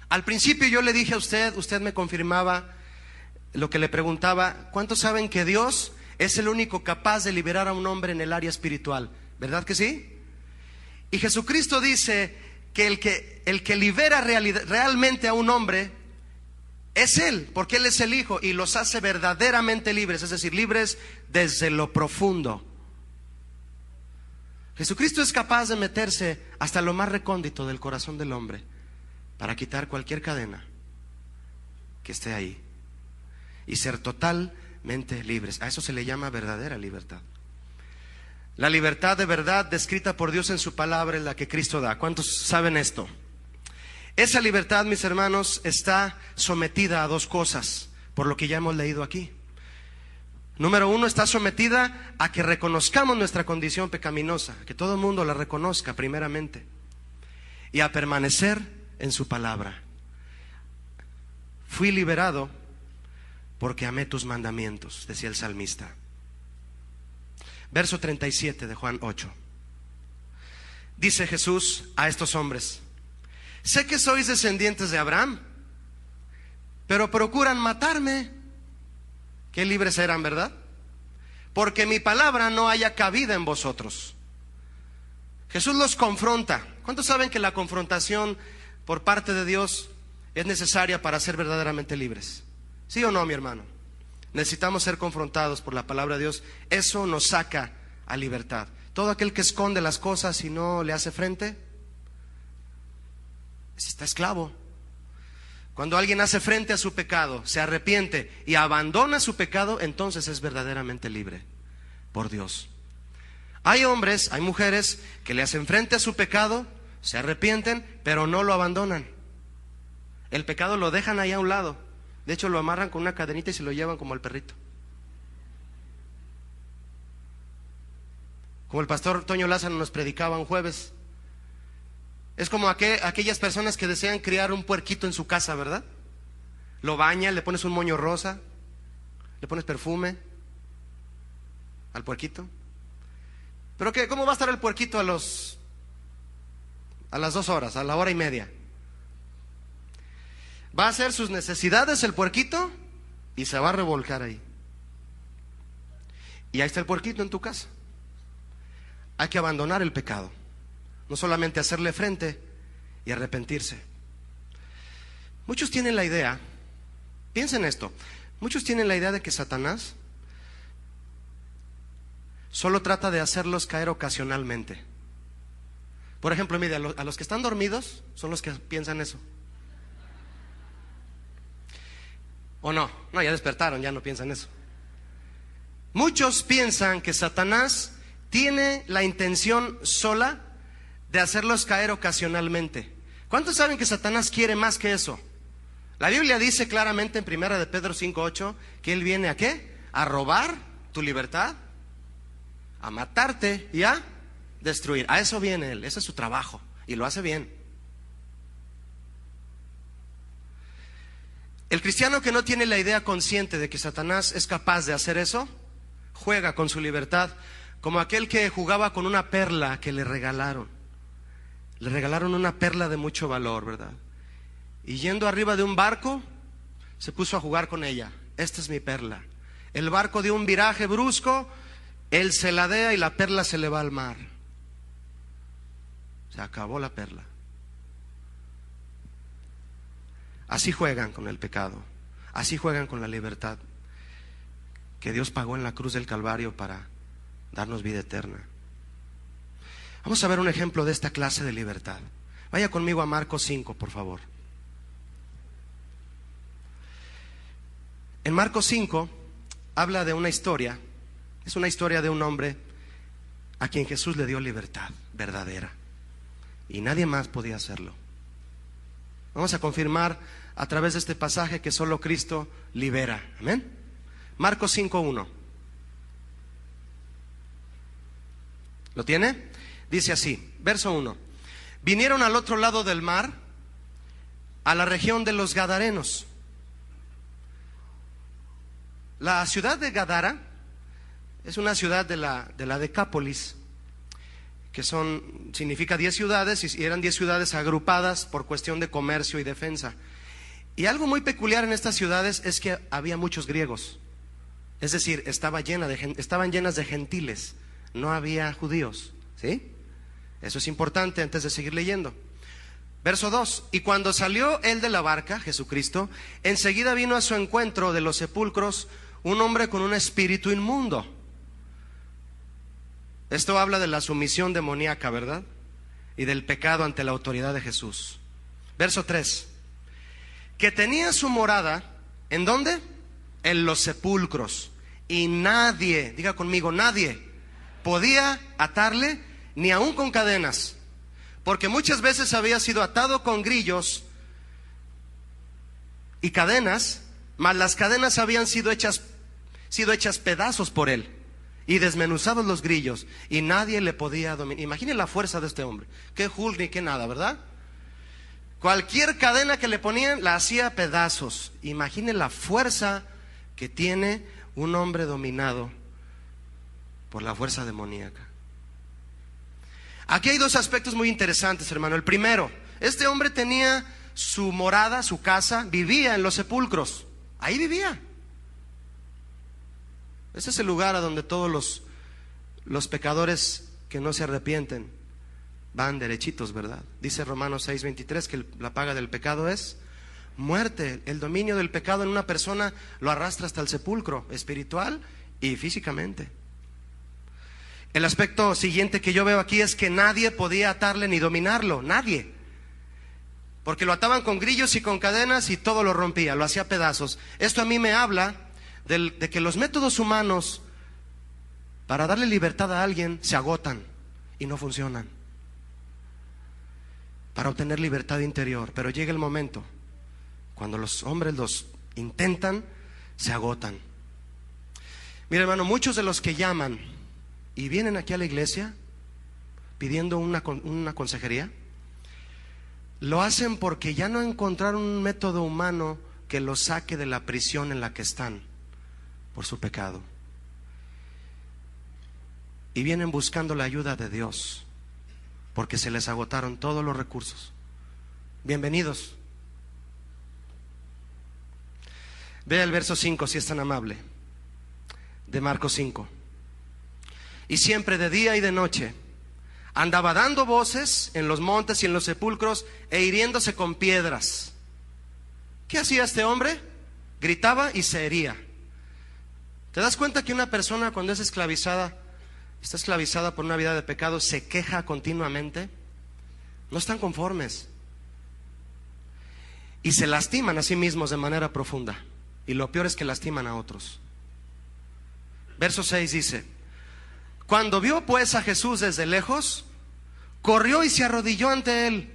Al principio yo le dije a usted me confirmaba lo que le preguntaba. ¿Cuántos saben que Dios es el único capaz de liberar a un hombre en el área espiritual? ¿Verdad que sí? Y Jesucristo dice que el que libera realmente a un hombre es Él, porque Él es el Hijo y los hace verdaderamente libres, es decir, libres desde lo profundo. Jesucristo es capaz de meterse hasta lo más recóndito del corazón del hombre para quitar cualquier cadena que esté ahí y ser totalmente libres. A eso se le llama verdadera libertad. La libertad de verdad descrita por Dios en su palabra es la que Cristo da. ¿Cuántos saben esto? Esa libertad, mis hermanos, está sometida a dos cosas, por lo que ya hemos leído aquí. Número uno, está sometida a que reconozcamos nuestra condición pecaminosa, que todo el mundo la reconozca primeramente, y a permanecer en su palabra. Fui liberado porque amé tus mandamientos, decía el salmista. Verso 37 de Juan 8. Dice Jesús a estos hombres: sé que sois descendientes de Abraham, pero procuran matarme. Qué libres eran, ¿verdad? Porque mi palabra no haya cabida en vosotros. Jesús los confronta. ¿Cuántos saben que la confrontación por parte de Dios es necesaria para ser verdaderamente libres? ¿Sí o no, mi hermano? Necesitamos ser confrontados por la palabra de Dios. Eso nos saca a libertad. Todo aquel que esconde las cosas y no le hace frente, está esclavo. Cuando alguien hace frente a su pecado, se arrepiente y abandona su pecado, entonces es verdaderamente libre por Dios. Hay hombres, hay mujeres que le hacen frente a su pecado, se arrepienten, pero no lo abandonan. El pecado lo dejan ahí a un lado. De hecho, lo amarran con una cadenita y se lo llevan como el perrito. Como el pastor Toño Lázaro nos predicaba un jueves. Es como aquellas personas que desean criar un puerquito en su casa, ¿verdad? Lo bañas, le pones un moño rosa, le pones perfume al puerquito. ¿Pero qué? ¿Cómo va a estar el puerquito a las 2 horas, a la hora y media? Va a hacer sus necesidades el puerquito y se va a revolcar ahí. Y ahí está el puerquito en tu casa. Hay que abandonar el pecado. No solamente hacerle frente y arrepentirse. Muchos tienen la idea, piensen esto, muchos tienen la idea de que Satanás solo trata de hacerlos caer ocasionalmente. Por ejemplo, mire, a los que están dormidos son los que piensan eso. ¿O no? No, ya despertaron, ya no piensan eso. Muchos piensan que Satanás tiene la intención sola de hacerlos caer ocasionalmente. ¿Cuántos saben que Satanás quiere más que eso? La Biblia dice claramente en 1 de Pedro 5:8 que él viene ¿a qué? A robar tu libertad, a matarte y a destruir. A eso viene él, ese es su trabajo y lo hace bien. El cristiano que no tiene la idea consciente de que Satanás es capaz de hacer eso, juega con su libertad como aquel que jugaba con una perla que le regalaron. Le regalaron una perla de mucho valor, ¿verdad? Y yendo arriba de un barco, se puso a jugar con ella. Esta es mi perla. El barco dio un viraje brusco, él se ladea y la perla se le va al mar. Se acabó la perla. Así juegan con el pecado. Así juegan con la libertad que Dios pagó en la cruz del Calvario para darnos vida eterna. Vamos a ver un ejemplo de esta clase de libertad. Vaya conmigo a Marcos 5, por favor. En Marcos 5 habla de una historia. Es una historia de un hombre a quien Jesús le dio libertad verdadera. Y nadie más podía hacerlo. Vamos a confirmar a través de este pasaje que solo Cristo libera. Amén. Marcos 5:1. ¿Lo tiene? Dice así, verso 1. Vinieron al otro lado del mar, a la región de los Gadarenos. La ciudad de Gadara es una ciudad de la Decápolis, que significa 10 ciudades, y eran 10 ciudades agrupadas por cuestión de comercio y defensa. Y algo muy peculiar en estas ciudades es que había muchos griegos. Es decir, estaban llenas de gentiles, no había judíos. ¿Sí? Eso es importante antes de seguir leyendo. Verso 2. Y cuando salió él de la barca, Jesucristo, enseguida vino a su encuentro de los sepulcros un hombre con un espíritu inmundo. Esto habla de la sumisión demoníaca, ¿verdad? Y del pecado ante la autoridad de Jesús. Verso 3. Que tenía su morada, ¿en dónde? En los sepulcros. Y nadie, diga conmigo, nadie podía atarle ni aún con cadenas, porque muchas veces había sido atado con grillos y cadenas, mas las cadenas habían sido hechas pedazos por él y desmenuzados los grillos, y nadie le podía dominar. Imaginen la fuerza de este hombre, qué Hulk ni qué nada, ¿verdad? Cualquier cadena que le ponían la hacía pedazos. Imaginen la fuerza que tiene un hombre dominado por la fuerza demoníaca. Aquí hay dos aspectos muy interesantes, hermano. El primero Este hombre tenía su morada, su casa, vivía en los sepulcros. Ahí vivía. Ese es el lugar a donde todos los pecadores que no se arrepienten van derechitos, ¿verdad? Dice Romanos 6:23 que la paga del pecado es muerte. El dominio del pecado en una persona lo arrastra hasta el sepulcro, espiritual y físicamente. El aspecto siguiente que yo veo aquí es que nadie podía atarle ni dominarlo, nadie. Porque lo ataban con grillos y con cadenas y todo lo rompía, lo hacía pedazos. Esto a mí me habla de que los métodos humanos para darle libertad a alguien se agotan y no funcionan. Para obtener libertad interior, pero llega el momento cuando los hombres los intentan, se agotan. Mira, hermano, muchos de los que llaman y vienen aquí a la iglesia pidiendo una consejería, lo hacen porque ya no encontraron un método humano que los saque de la prisión en la que están por su pecado. Y vienen buscando la ayuda de Dios porque se les agotaron todos los recursos. Bienvenidos. Vea el verso 5, si es tan amable, de Marcos 5. Y siempre de día y de noche andaba dando voces en los montes y en los sepulcros e hiriéndose con piedras. ¿Qué hacía este hombre? Gritaba y se hería. ¿Te das cuenta que una persona cuando es esclavizada, está esclavizada por una vida de pecado, se queja continuamente? No están conformes. Y se lastiman a sí mismos de manera profunda. Y lo peor es que lastiman a otros. Verso 6 dice: cuando vio pues a Jesús desde lejos, corrió y se arrodilló ante él.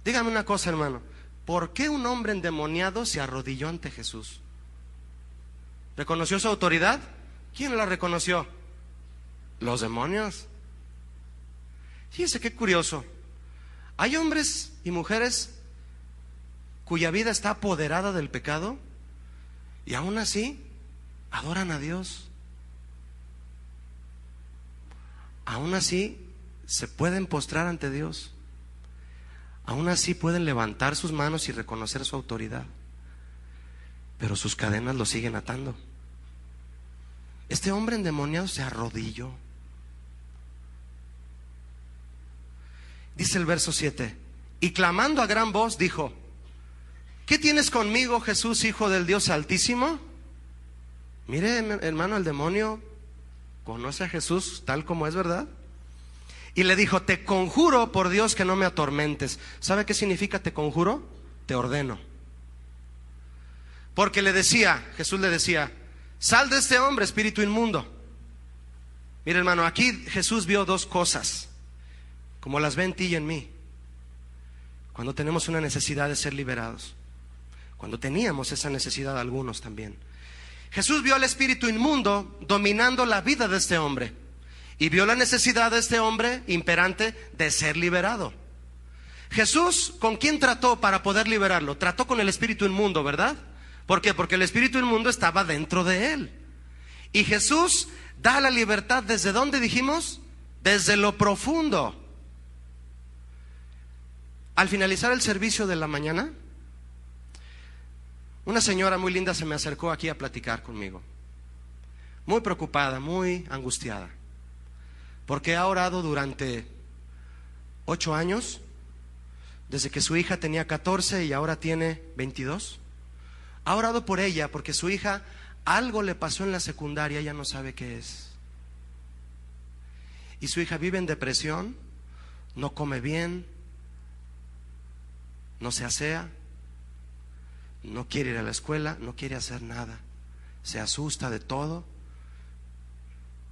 Dígame una cosa, hermano, ¿por qué un hombre endemoniado se arrodilló ante Jesús? ¿Reconoció su autoridad? ¿Quién la reconoció? Los demonios. Fíjese qué curioso. Hay hombres y mujeres cuya vida está apoderada del pecado y aún así adoran a Dios. Aún así se pueden postrar ante Dios. Aún así pueden levantar sus manos y reconocer su autoridad. Pero sus cadenas lo siguen atando. Este hombre endemoniado se arrodilló. Dice el verso 7: y clamando a gran voz dijo: ¿qué tienes conmigo, Jesús, Hijo del Dios Altísimo? Mire, hermano, el demonio conoce a Jesús tal como es, ¿verdad? Y le dijo: te conjuro por Dios que no me atormentes. ¿Sabe qué significa te conjuro? Te ordeno. Porque Jesús le decía: sal de este hombre, espíritu inmundo. Mire, hermano, aquí Jesús vio dos cosas, como las ve en ti y en mí, cuando tenemos una necesidad de ser liberados. Cuando teníamos esa necesidad algunos también. Jesús vio al espíritu inmundo dominando la vida de este hombre y vio la necesidad de este hombre imperante de ser liberado. Jesús, ¿con quién trató para poder liberarlo? Trató con el espíritu inmundo, ¿verdad? ¿Por qué? Porque el espíritu inmundo estaba dentro de él. Y Jesús da la libertad, ¿desde dónde dijimos? Desde lo profundo. Al finalizar el servicio de la mañana, una señora muy linda se me acercó aquí a platicar conmigo, muy preocupada, muy angustiada, porque ha orado durante 8 años, desde que su hija tenía 14 y ahora tiene 22. Ha orado por ella porque su hija, algo le pasó en la secundaria, ella no sabe qué es. Y su hija vive en depresión, no come bien, no se asea, no quiere ir a la escuela, no quiere hacer nada. Se asusta de todo.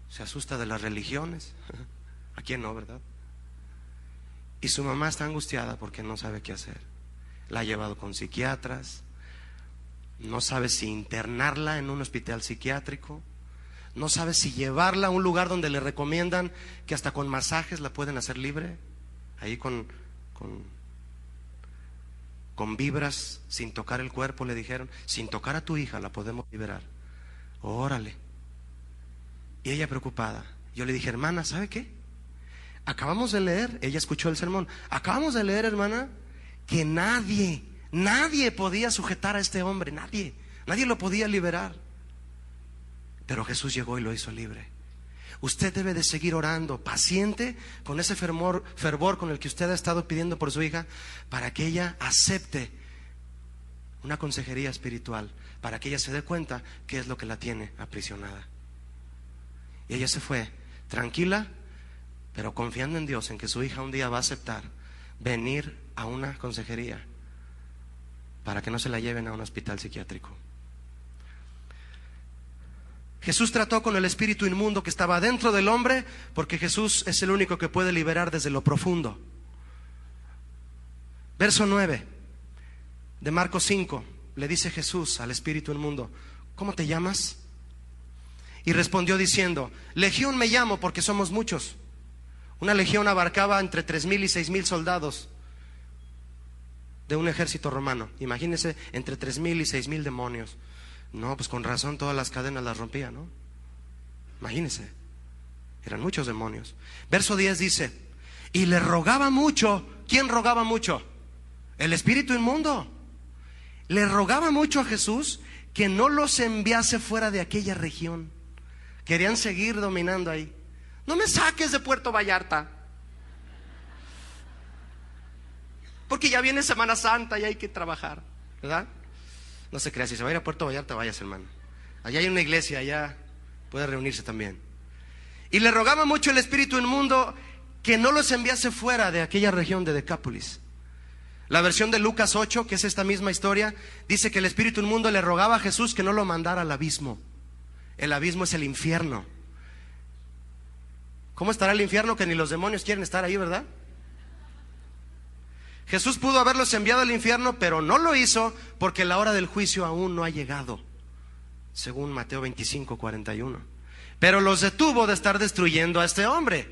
Se asusta de las religiones. ¿A quién no, verdad? Y su mamá está angustiada porque no sabe qué hacer. La ha llevado con psiquiatras. No sabe si internarla en un hospital psiquiátrico. No sabe si llevarla a un lugar donde le recomiendan que hasta con masajes la pueden hacer libre. Ahí con vibras, sin tocar el cuerpo, le dijeron. Sin tocar a tu hija la podemos liberar. Órale. Y ella preocupada. Yo le dije: hermana, ¿sabe qué? Acabamos de leer, ella escuchó el sermón, acabamos de leer, hermana, que nadie podía sujetar a este hombre, nadie lo podía liberar. Pero Jesús llegó y lo hizo libre. Usted debe de seguir orando, paciente, con ese fervor con el que usted ha estado pidiendo por su hija, para que ella acepte una consejería espiritual, para que ella se dé cuenta qué es lo que la tiene aprisionada. Y ella se fue tranquila, pero confiando en Dios, en que su hija un día va a aceptar venir a una consejería, para que no se la lleven a un hospital psiquiátrico. Jesús trató con el espíritu inmundo que estaba dentro del hombre, porque Jesús es el único que puede liberar desde lo profundo. Verso 9 de Marcos 5, le dice Jesús al espíritu inmundo: ¿cómo te llamas? Y respondió diciendo: Legión me llamo, porque somos muchos. Una legión abarcaba entre 3,000 y 6,000 soldados de un ejército romano. Imagínense, entre 3,000 y 6,000 demonios. No, pues con razón todas las cadenas las rompía, ¿no? Imagínense, eran muchos demonios. Verso 10 dice: y le rogaba mucho. ¿Quién rogaba mucho? El espíritu inmundo. Le rogaba mucho a Jesús que no los enviase fuera de aquella región. Querían seguir dominando ahí. No me saques de Puerto Vallarta, porque ya viene Semana Santa y hay que trabajar, ¿verdad? No se crea, si se va a ir a Puerto Vallarta, váyase, hermano. Allá hay una iglesia, allá puede reunirse también. Y le rogaba mucho el espíritu inmundo que no los enviase fuera de aquella región de Decápolis. La versión de Lucas 8, que es esta misma historia, dice que el espíritu inmundo le rogaba a Jesús que no lo mandara al abismo. El abismo es el infierno. ¿Cómo estará el infierno que ni los demonios quieren estar ahí, verdad? Jesús pudo haberlos enviado al infierno, pero no lo hizo porque la hora del juicio aún no ha llegado, según Mateo 25:41. Pero los detuvo de estar destruyendo a este hombre.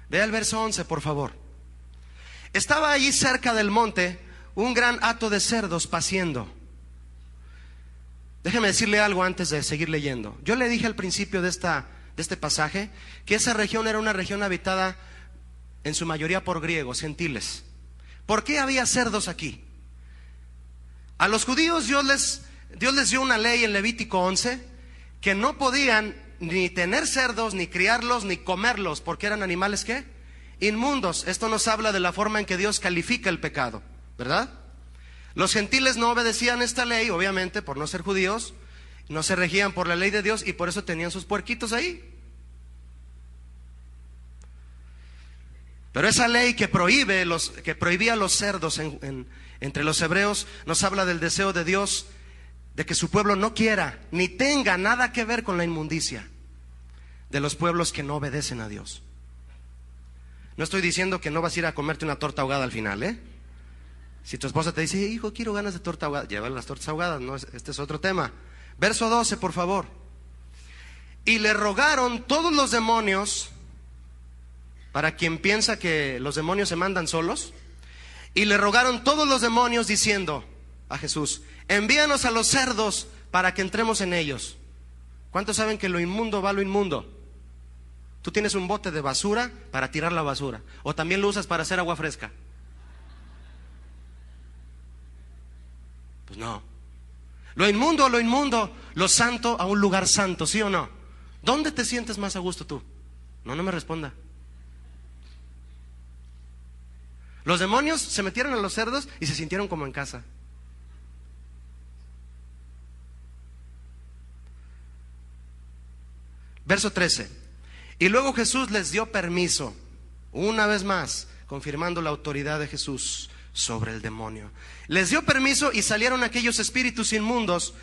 Vea el verso 11, por favor. Estaba allí cerca del monte un gran hato de cerdos paciendo. Déjeme decirle algo antes de seguir leyendo. Yo le dije al principio de este pasaje que esa región era una región habitada en su mayoría por griegos, gentiles. ¿Por qué había cerdos aquí? A los judíos Dios les dio una ley en Levítico 11 que no podían ni tener cerdos, ni criarlos, ni comerlos, porque eran animales ¿qué? Inmundos. Esto nos habla de la forma en que Dios califica el pecado, ¿verdad? Los gentiles no obedecían esta ley, obviamente, por no ser judíos, no se regían por la ley de Dios y por eso tenían sus puerquitos ahí. Pero esa ley que prohibía los cerdos entre los hebreos, nos habla del deseo de Dios de que su pueblo no quiera ni tenga nada que ver con la inmundicia de los pueblos que no obedecen a Dios. No estoy diciendo que no vas a ir a comerte una torta ahogada al final, ¿eh? Si tu esposa te dice: hijo, quiero ganas de torta ahogada, llévale las tortas ahogadas, no, este es otro tema. Verso 12, por favor. Y le rogaron todos los demonios. Para quien piensa que los demonios se mandan solos, y le rogaron todos los demonios diciendo a Jesús: envíanos a los cerdos para que entremos en ellos. ¿Cuántos saben que lo inmundo va a lo inmundo? Tú tienes un bote de basura para tirar la basura, o también lo usas para hacer agua fresca. Pues no. Lo inmundo, lo santo a un lugar santo, ¿sí o no? ¿Dónde te sientes más a gusto tú? No me responda. Los demonios se metieron a los cerdos y se sintieron como en casa. Verso 13. Y luego Jesús les dio permiso, una vez más, confirmando la autoridad de Jesús sobre el demonio. Les dio permiso y salieron aquellos espíritus inmundos,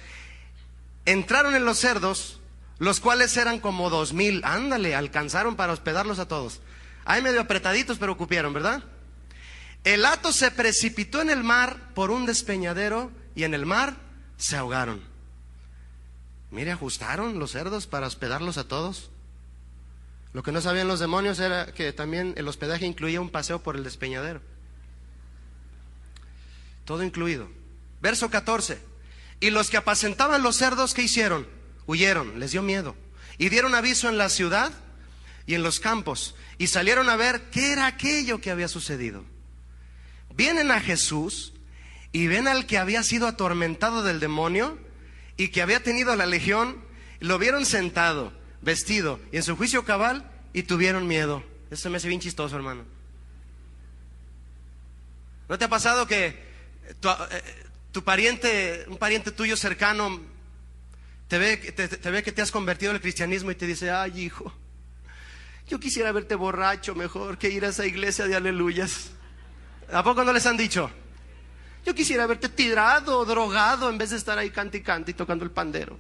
entraron en los cerdos, los cuales eran como 2,000. Ándale, alcanzaron para hospedarlos a todos. Ahí medio apretaditos, pero cupieron, ¿verdad? El hato se precipitó en el mar por un despeñadero y en el mar se ahogaron. Mire, ajustaron los cerdos para hospedarlos a todos. Lo que no sabían los demonios era que también el hospedaje incluía un paseo por el despeñadero. Todo incluido. Verso 14. Y los que apacentaban los cerdos, ¿qué hicieron? Huyeron, les dio miedo. Y dieron aviso en la ciudad y en los campos, y salieron a ver qué era aquello que había sucedido. Vienen a Jesús y ven al que había sido atormentado del demonio y que había tenido la legión, lo vieron sentado, vestido y en su juicio cabal, y tuvieron miedo. Eso me hace bien chistoso, hermano. ¿No te ha pasado que tu pariente, un pariente tuyo cercano, te ve que te has convertido al cristianismo y te dice: ay, hijo, yo quisiera verte borracho mejor que ir a esa iglesia de aleluyas? ¿A poco no les han dicho? Yo quisiera verte tirado, drogado, en vez de estar ahí cante y cante y tocando el pandero.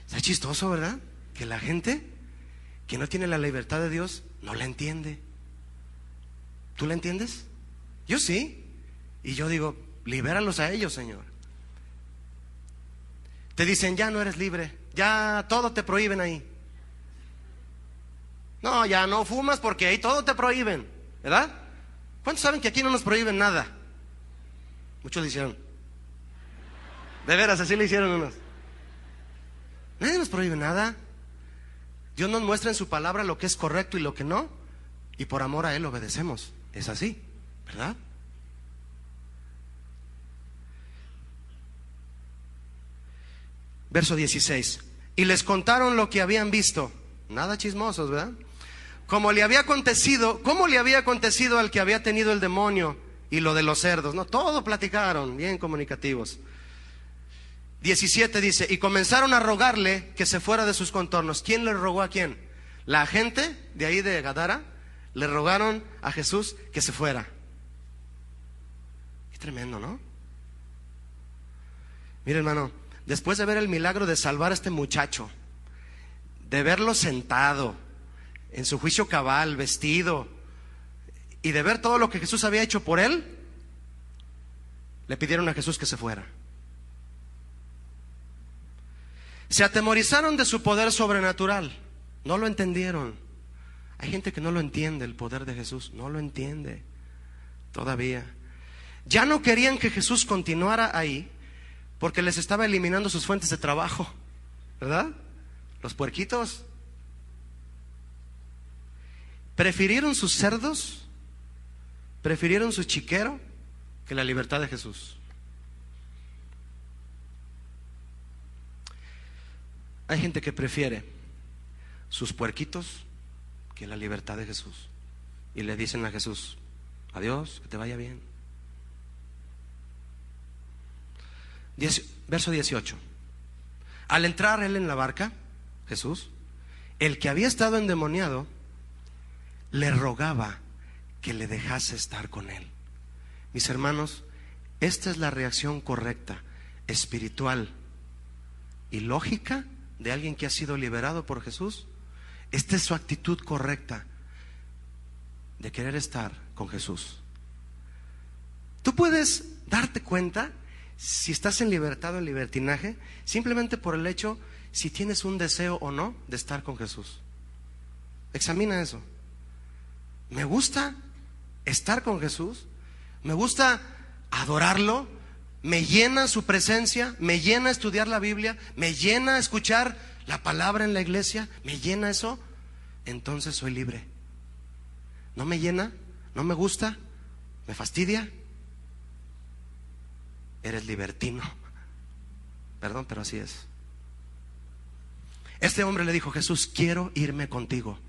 Está chistoso, ¿verdad? Que la gente que no tiene la libertad de Dios no la entiende. ¿Tú la entiendes? Yo sí. Y yo digo: libéralos a ellos, Señor. Te dicen: ya no eres libre, ya todo te prohíben ahí. No, ya no fumas porque ahí todo te prohíben, ¿verdad? ¿Cuántos saben que aquí no nos prohíben nada? Muchos lo hicieron. De veras, así lo hicieron unos. Nadie nos prohíbe nada. Dios nos muestra en su palabra lo que es correcto y lo que no, y por amor a Él obedecemos. Es así, ¿verdad? Verso 16. Y les contaron lo que habían visto. Nada chismosos, ¿verdad? ¿Cómo le había acontecido al que había tenido el demonio y lo de los cerdos? No, todo platicaron, bien comunicativos. 17 dice: y comenzaron a rogarle que se fuera de sus contornos. ¿Quién le rogó a quién? La gente de ahí de Gadara le rogaron a Jesús que se fuera. Qué tremendo, ¿no? Mire, hermano, después de ver el milagro de salvar a este muchacho, de verlo sentado en su juicio cabal, vestido, y de ver todo lo que Jesús había hecho por él, le pidieron a Jesús que se fuera. Se atemorizaron de su poder sobrenatural. No lo entendieron. Hay gente que no lo entiende, el poder de Jesús. No lo entiende todavía. Ya no querían que Jesús continuara ahí porque les estaba eliminando sus fuentes de trabajo, ¿verdad? Los puerquitos. Prefirieron sus cerdos, prefirieron su chiquero que la libertad de Jesús. Hay gente que prefiere sus puerquitos que la libertad de Jesús. Y le dicen a Jesús: adiós, que te vaya bien. Verso 18. Al entrar él en la barca, Jesús, el que había estado endemoniado le rogaba que le dejase estar con él. Mis hermanos, esta es la reacción correcta, espiritual y lógica de alguien que ha sido liberado por Jesús. Esta es su actitud correcta de querer estar con Jesús. Tú puedes darte cuenta si estás en libertad o en libertinaje simplemente por el hecho si tienes un deseo o no de estar con Jesús. Examina eso. Me gusta estar con Jesús, me gusta adorarlo, me llena su presencia, me llena estudiar la Biblia, me llena escuchar la palabra en la iglesia, me llena eso, entonces soy libre. ¿No me llena? ¿No me gusta? ¿Me fastidia? Eres libertino. Perdón, pero así es. Este hombre le dijo: Jesús, quiero irme contigo.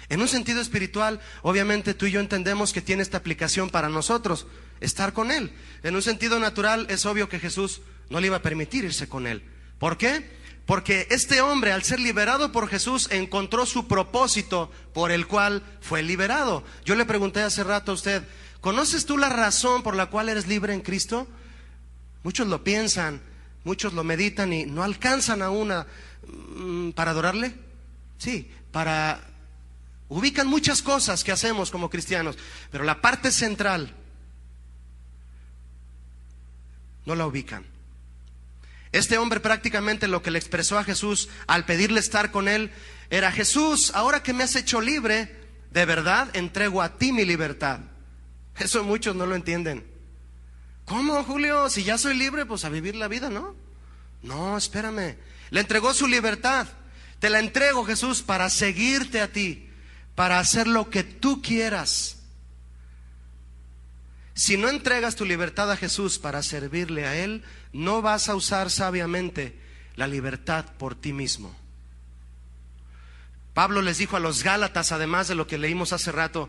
En un sentido espiritual, obviamente tú y yo entendemos que tiene esta aplicación para nosotros, estar con Él. En un sentido natural, es obvio que Jesús no le iba a permitir irse con Él. ¿Por qué? Porque este hombre, al ser liberado por Jesús, encontró su propósito por el cual fue liberado. Yo le pregunté hace rato a usted: ¿conoces tú la razón por la cual eres libre en Cristo? Muchos lo piensan, muchos lo meditan y no alcanzan a una para adorarle. Sí, ubican muchas cosas que hacemos como cristianos, pero la parte central no la ubican. Este hombre prácticamente lo que le expresó a Jesús al pedirle estar con él era: Jesús, ahora que me has hecho libre, de verdad entrego a ti mi libertad. Eso muchos no lo entienden. ¿Cómo, Julio? Si ya soy libre, pues a vivir la vida, ¿no? No, espérame. Le entregó su libertad. Te la entrego, Jesús, para seguirte a ti, para hacer lo que tú quieras. Si no entregas tu libertad a Jesús para servirle a Él, no vas a usar sabiamente la libertad por ti mismo. Pablo les dijo a los Gálatas, además de lo que leímos hace rato: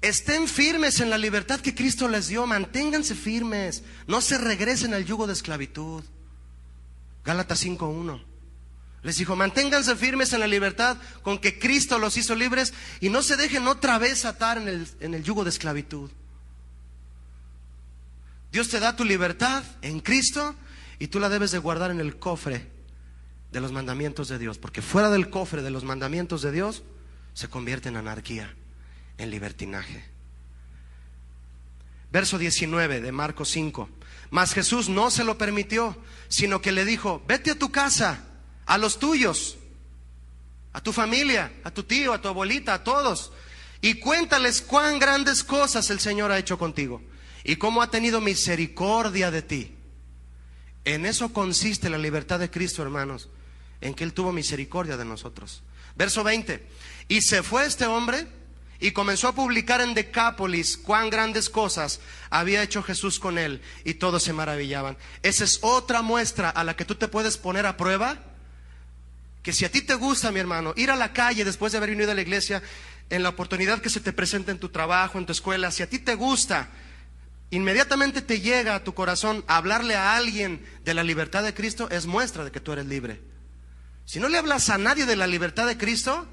estén firmes en la libertad que Cristo les dio, manténganse firmes, no se regresen al yugo de esclavitud. Gálatas 5:1 les dijo: manténganse firmes en la libertad con que Cristo los hizo libres y no se dejen otra vez atar en el yugo de esclavitud. Dios te da tu libertad en Cristo y tú la debes de guardar en el cofre de los mandamientos de Dios, porque fuera del cofre de los mandamientos de Dios se convierte en anarquía, en libertinaje. Verso 19 de Marcos 5. Mas Jesús no se lo permitió, sino que le dijo: vete a tu casa, a los tuyos, a tu familia, a tu tío, a tu abuelita, a todos, y cuéntales cuán grandes cosas el Señor ha hecho contigo y cómo ha tenido misericordia de ti. En eso consiste la libertad de Cristo, hermanos, en que Él tuvo misericordia de nosotros. Verso 20. Y se fue este hombre y comenzó a publicar en Decápolis cuán grandes cosas había hecho Jesús con él, y todos se maravillaban. Esa es otra muestra a la que tú te puedes poner a prueba, que si a ti te gusta, mi hermano, ir a la calle después de haber venido a la iglesia, en la oportunidad que se te presenta en tu trabajo, en tu escuela, si a ti te gusta, inmediatamente te llega a tu corazón hablarle a alguien de la libertad de Cristo, es muestra de que tú eres libre. Si no le hablas a nadie de la libertad de Cristo,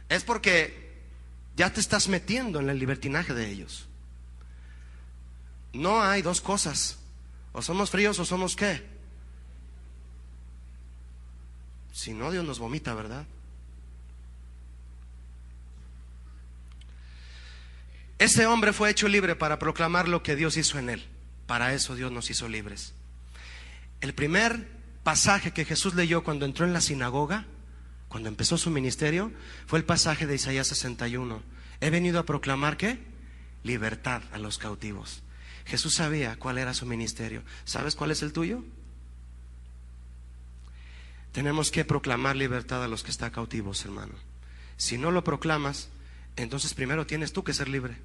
es porque ya te estás metiendo en el libertinaje de ellos. No hay dos cosas: o somos fríos o somos ¿qué? Si no, Dios nos vomita, ¿verdad? Ese hombre fue hecho libre para proclamar lo que Dios hizo en él. Para eso Dios nos hizo libres. El primer pasaje que Jesús leyó cuando entró en la sinagoga, cuando empezó su ministerio, fue el pasaje de Isaías 61. He venido a proclamar ¿qué? Libertad a los cautivos. Jesús sabía cuál era su ministerio. ¿Sabes cuál es el tuyo? Tenemos que proclamar libertad a los que están cautivos, hermano. Si no lo proclamas, entonces primero tienes tú que ser libre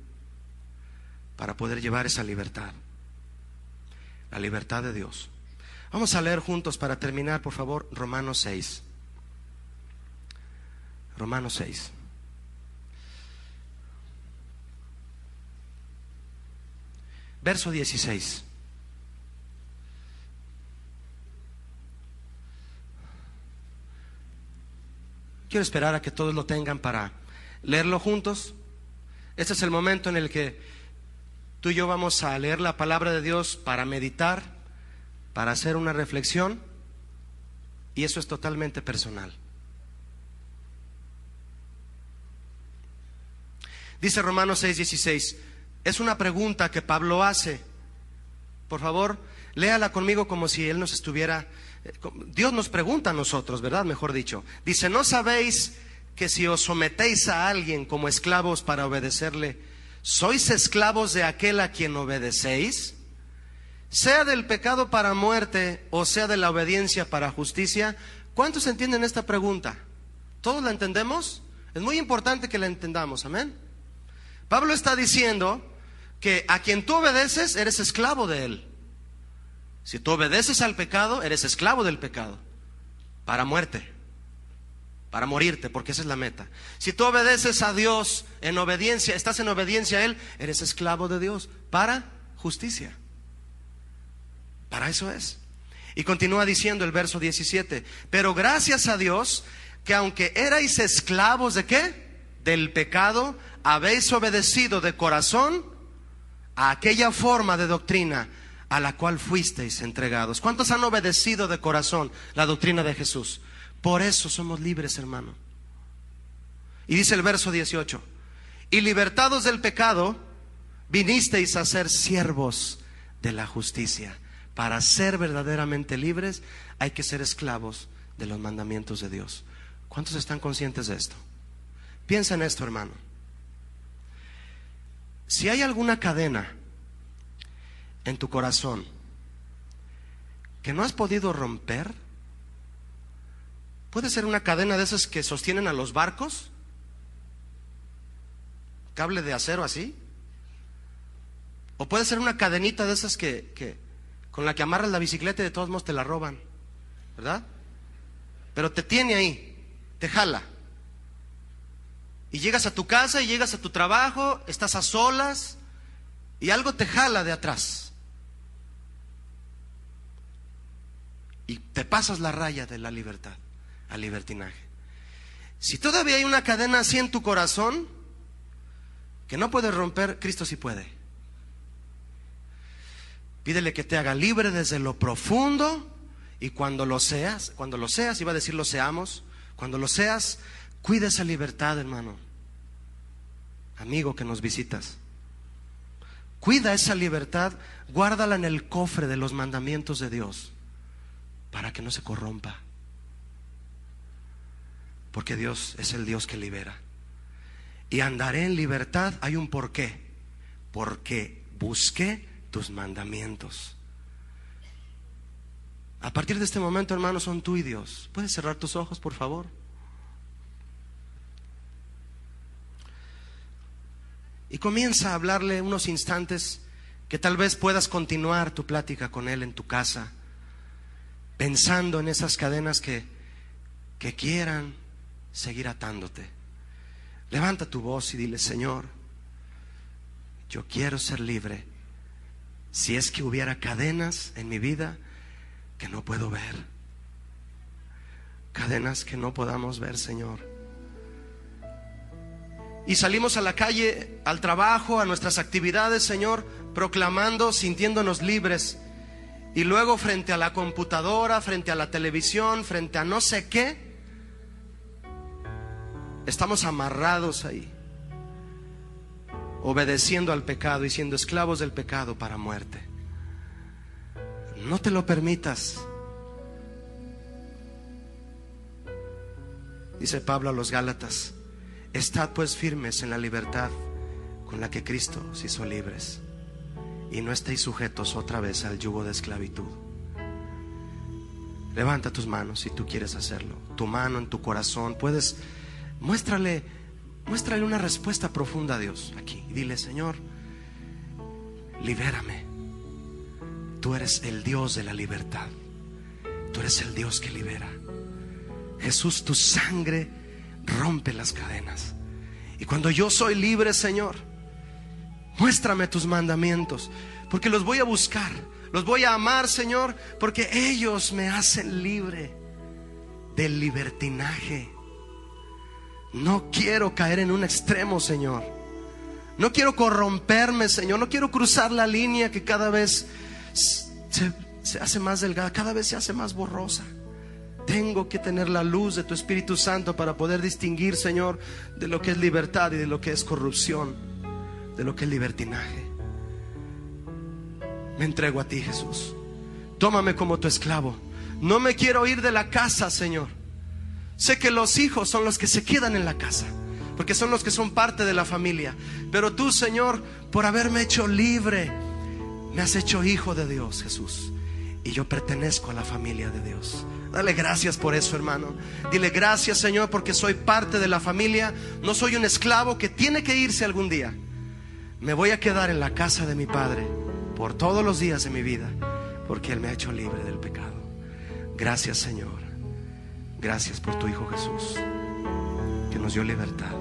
para poder llevar esa libertad, la libertad de Dios. Vamos a leer juntos para terminar, por favor, Romanos 6. Romanos 6. Verso 16. Quiero esperar a que todos lo tengan para leerlo juntos. Este es el momento en el que tú y yo vamos a leer la palabra de Dios para meditar, para hacer una reflexión, y eso es totalmente personal. Dice Romanos 6:16. Es una pregunta que Pablo hace. Por favor, léala conmigo como si él nos estuviera... Dios nos pregunta a nosotros, ¿verdad? Mejor dicho. Dice: ¿no sabéis que si os sometéis a alguien como esclavos para obedecerle, sois esclavos de aquel a quien obedecéis? Sea del pecado para muerte o sea de la obediencia para justicia. ¿Cuántos entienden esta pregunta? ¿Todos la entendemos? Es muy importante que la entendamos, amén. Pablo está diciendo que a quien tú obedeces, eres esclavo de él. Si tú obedeces al pecado, eres esclavo del pecado, para muerte, para morirte, porque esa es la meta. Si tú obedeces a Dios en obediencia, estás en obediencia a Él, eres esclavo de Dios, para justicia. Para eso es. Y continúa diciendo el verso 17: pero gracias a Dios, que aunque erais esclavos ¿de qué? Del pecado, habéis obedecido de corazón a aquella forma de doctrina a la cual fuisteis entregados. ¿Cuántos han obedecido de corazón la doctrina de Jesús? Por eso somos libres, hermano. Y dice el verso 18: y libertados del pecado, vinisteis a ser siervos de la justicia. Para ser verdaderamente libres, hay que ser esclavos de los mandamientos de Dios. ¿Cuántos están conscientes de esto? Piensa en esto, hermano. Si hay alguna cadena en tu corazón que no has podido romper. Puede ser una cadena de esas que sostienen a los barcos, cable de acero así. O puede ser una cadenita de esas que con la que amarras la bicicleta y de todos modos te la roban, ¿verdad? Pero te tiene ahí, te jala. Y llegas a tu casa y llegas a tu trabajo, estás a solas y algo te jala de atrás. Y te pasas la raya de la libertad al libertinaje. Si todavía hay una cadena así en tu corazón que no puedes romper, Cristo sí puede. Pídele que te haga libre desde lo profundo, y cuando lo seas, iba a decir lo seamos, cuando lo seas, cuida esa libertad, hermano, amigo que nos visitas. Cuida esa libertad, guárdala en el cofre de los mandamientos de Dios, para que no se corrompa. Porque Dios es el Dios que libera. Y andaré en libertad, hay un porqué. Porque busqué tus mandamientos. A partir de este momento, hermanos, son tú y Dios. ¿Puedes cerrar tus ojos, por favor? Y comienza a hablarle unos instantes que tal vez puedas continuar tu plática con Él en tu casa, pensando en esas cadenas que quieran seguir atándote. Levanta tu voz y dile: Señor, yo quiero ser libre. Si es que hubiera cadenas en mi vida que no puedo ver, cadenas que no podamos ver, Señor. Y salimos a la calle, al trabajo, a nuestras actividades, Señor, proclamando, sintiéndonos libres. Y luego frente a la computadora, frente a la televisión, frente a no sé qué, estamos amarrados ahí, obedeciendo al pecado y siendo esclavos del pecado para muerte. No te lo permitas. Dice Pablo a los Gálatas: estad pues firmes en la libertad con la que Cristo os hizo libres, y no estéis sujetos otra vez al yugo de esclavitud. Levanta tus manos si tú quieres hacerlo, tu mano en tu corazón. Puedes, muéstrale una respuesta profunda a Dios aquí y dile: Señor, libérame. Tú eres el Dios de la libertad. Tú eres el Dios que libera. Jesús, tu sangre rompe las cadenas. Y cuando yo soy libre, Señor, muéstrame tus mandamientos, porque los voy a buscar, los voy a amar, Señor, porque ellos me hacen libre del libertinaje. No quiero caer en un extremo, Señor. No quiero corromperme, Señor. No quiero cruzar la línea que cada vez se hace más delgada, cada vez se hace más borrosa. Tengo que tener la luz de tu Espíritu Santo para poder distinguir, Señor, de lo que es libertad y de lo que es corrupción, de lo que es libertinaje. Me entrego a ti, Jesús. Tómame como tu esclavo. No me quiero ir de la casa, Señor. Sé que los hijos son los que se quedan en la casa, porque son los que son parte de la familia. Pero tú, Señor, por haberme hecho libre, me has hecho hijo de Dios, Jesús. Y yo pertenezco a la familia de Dios. Dale gracias por eso, hermano. Dile: gracias, Señor, porque soy parte de la familia. No soy un esclavo que tiene que irse algún día. Me voy a quedar en la casa de mi Padre por todos los días de mi vida, porque Él me ha hecho libre del pecado. Gracias, Señor. Gracias por tu Hijo Jesús, que nos dio libertad.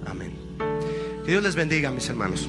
Amén. Que Dios les bendiga, mis hermanos.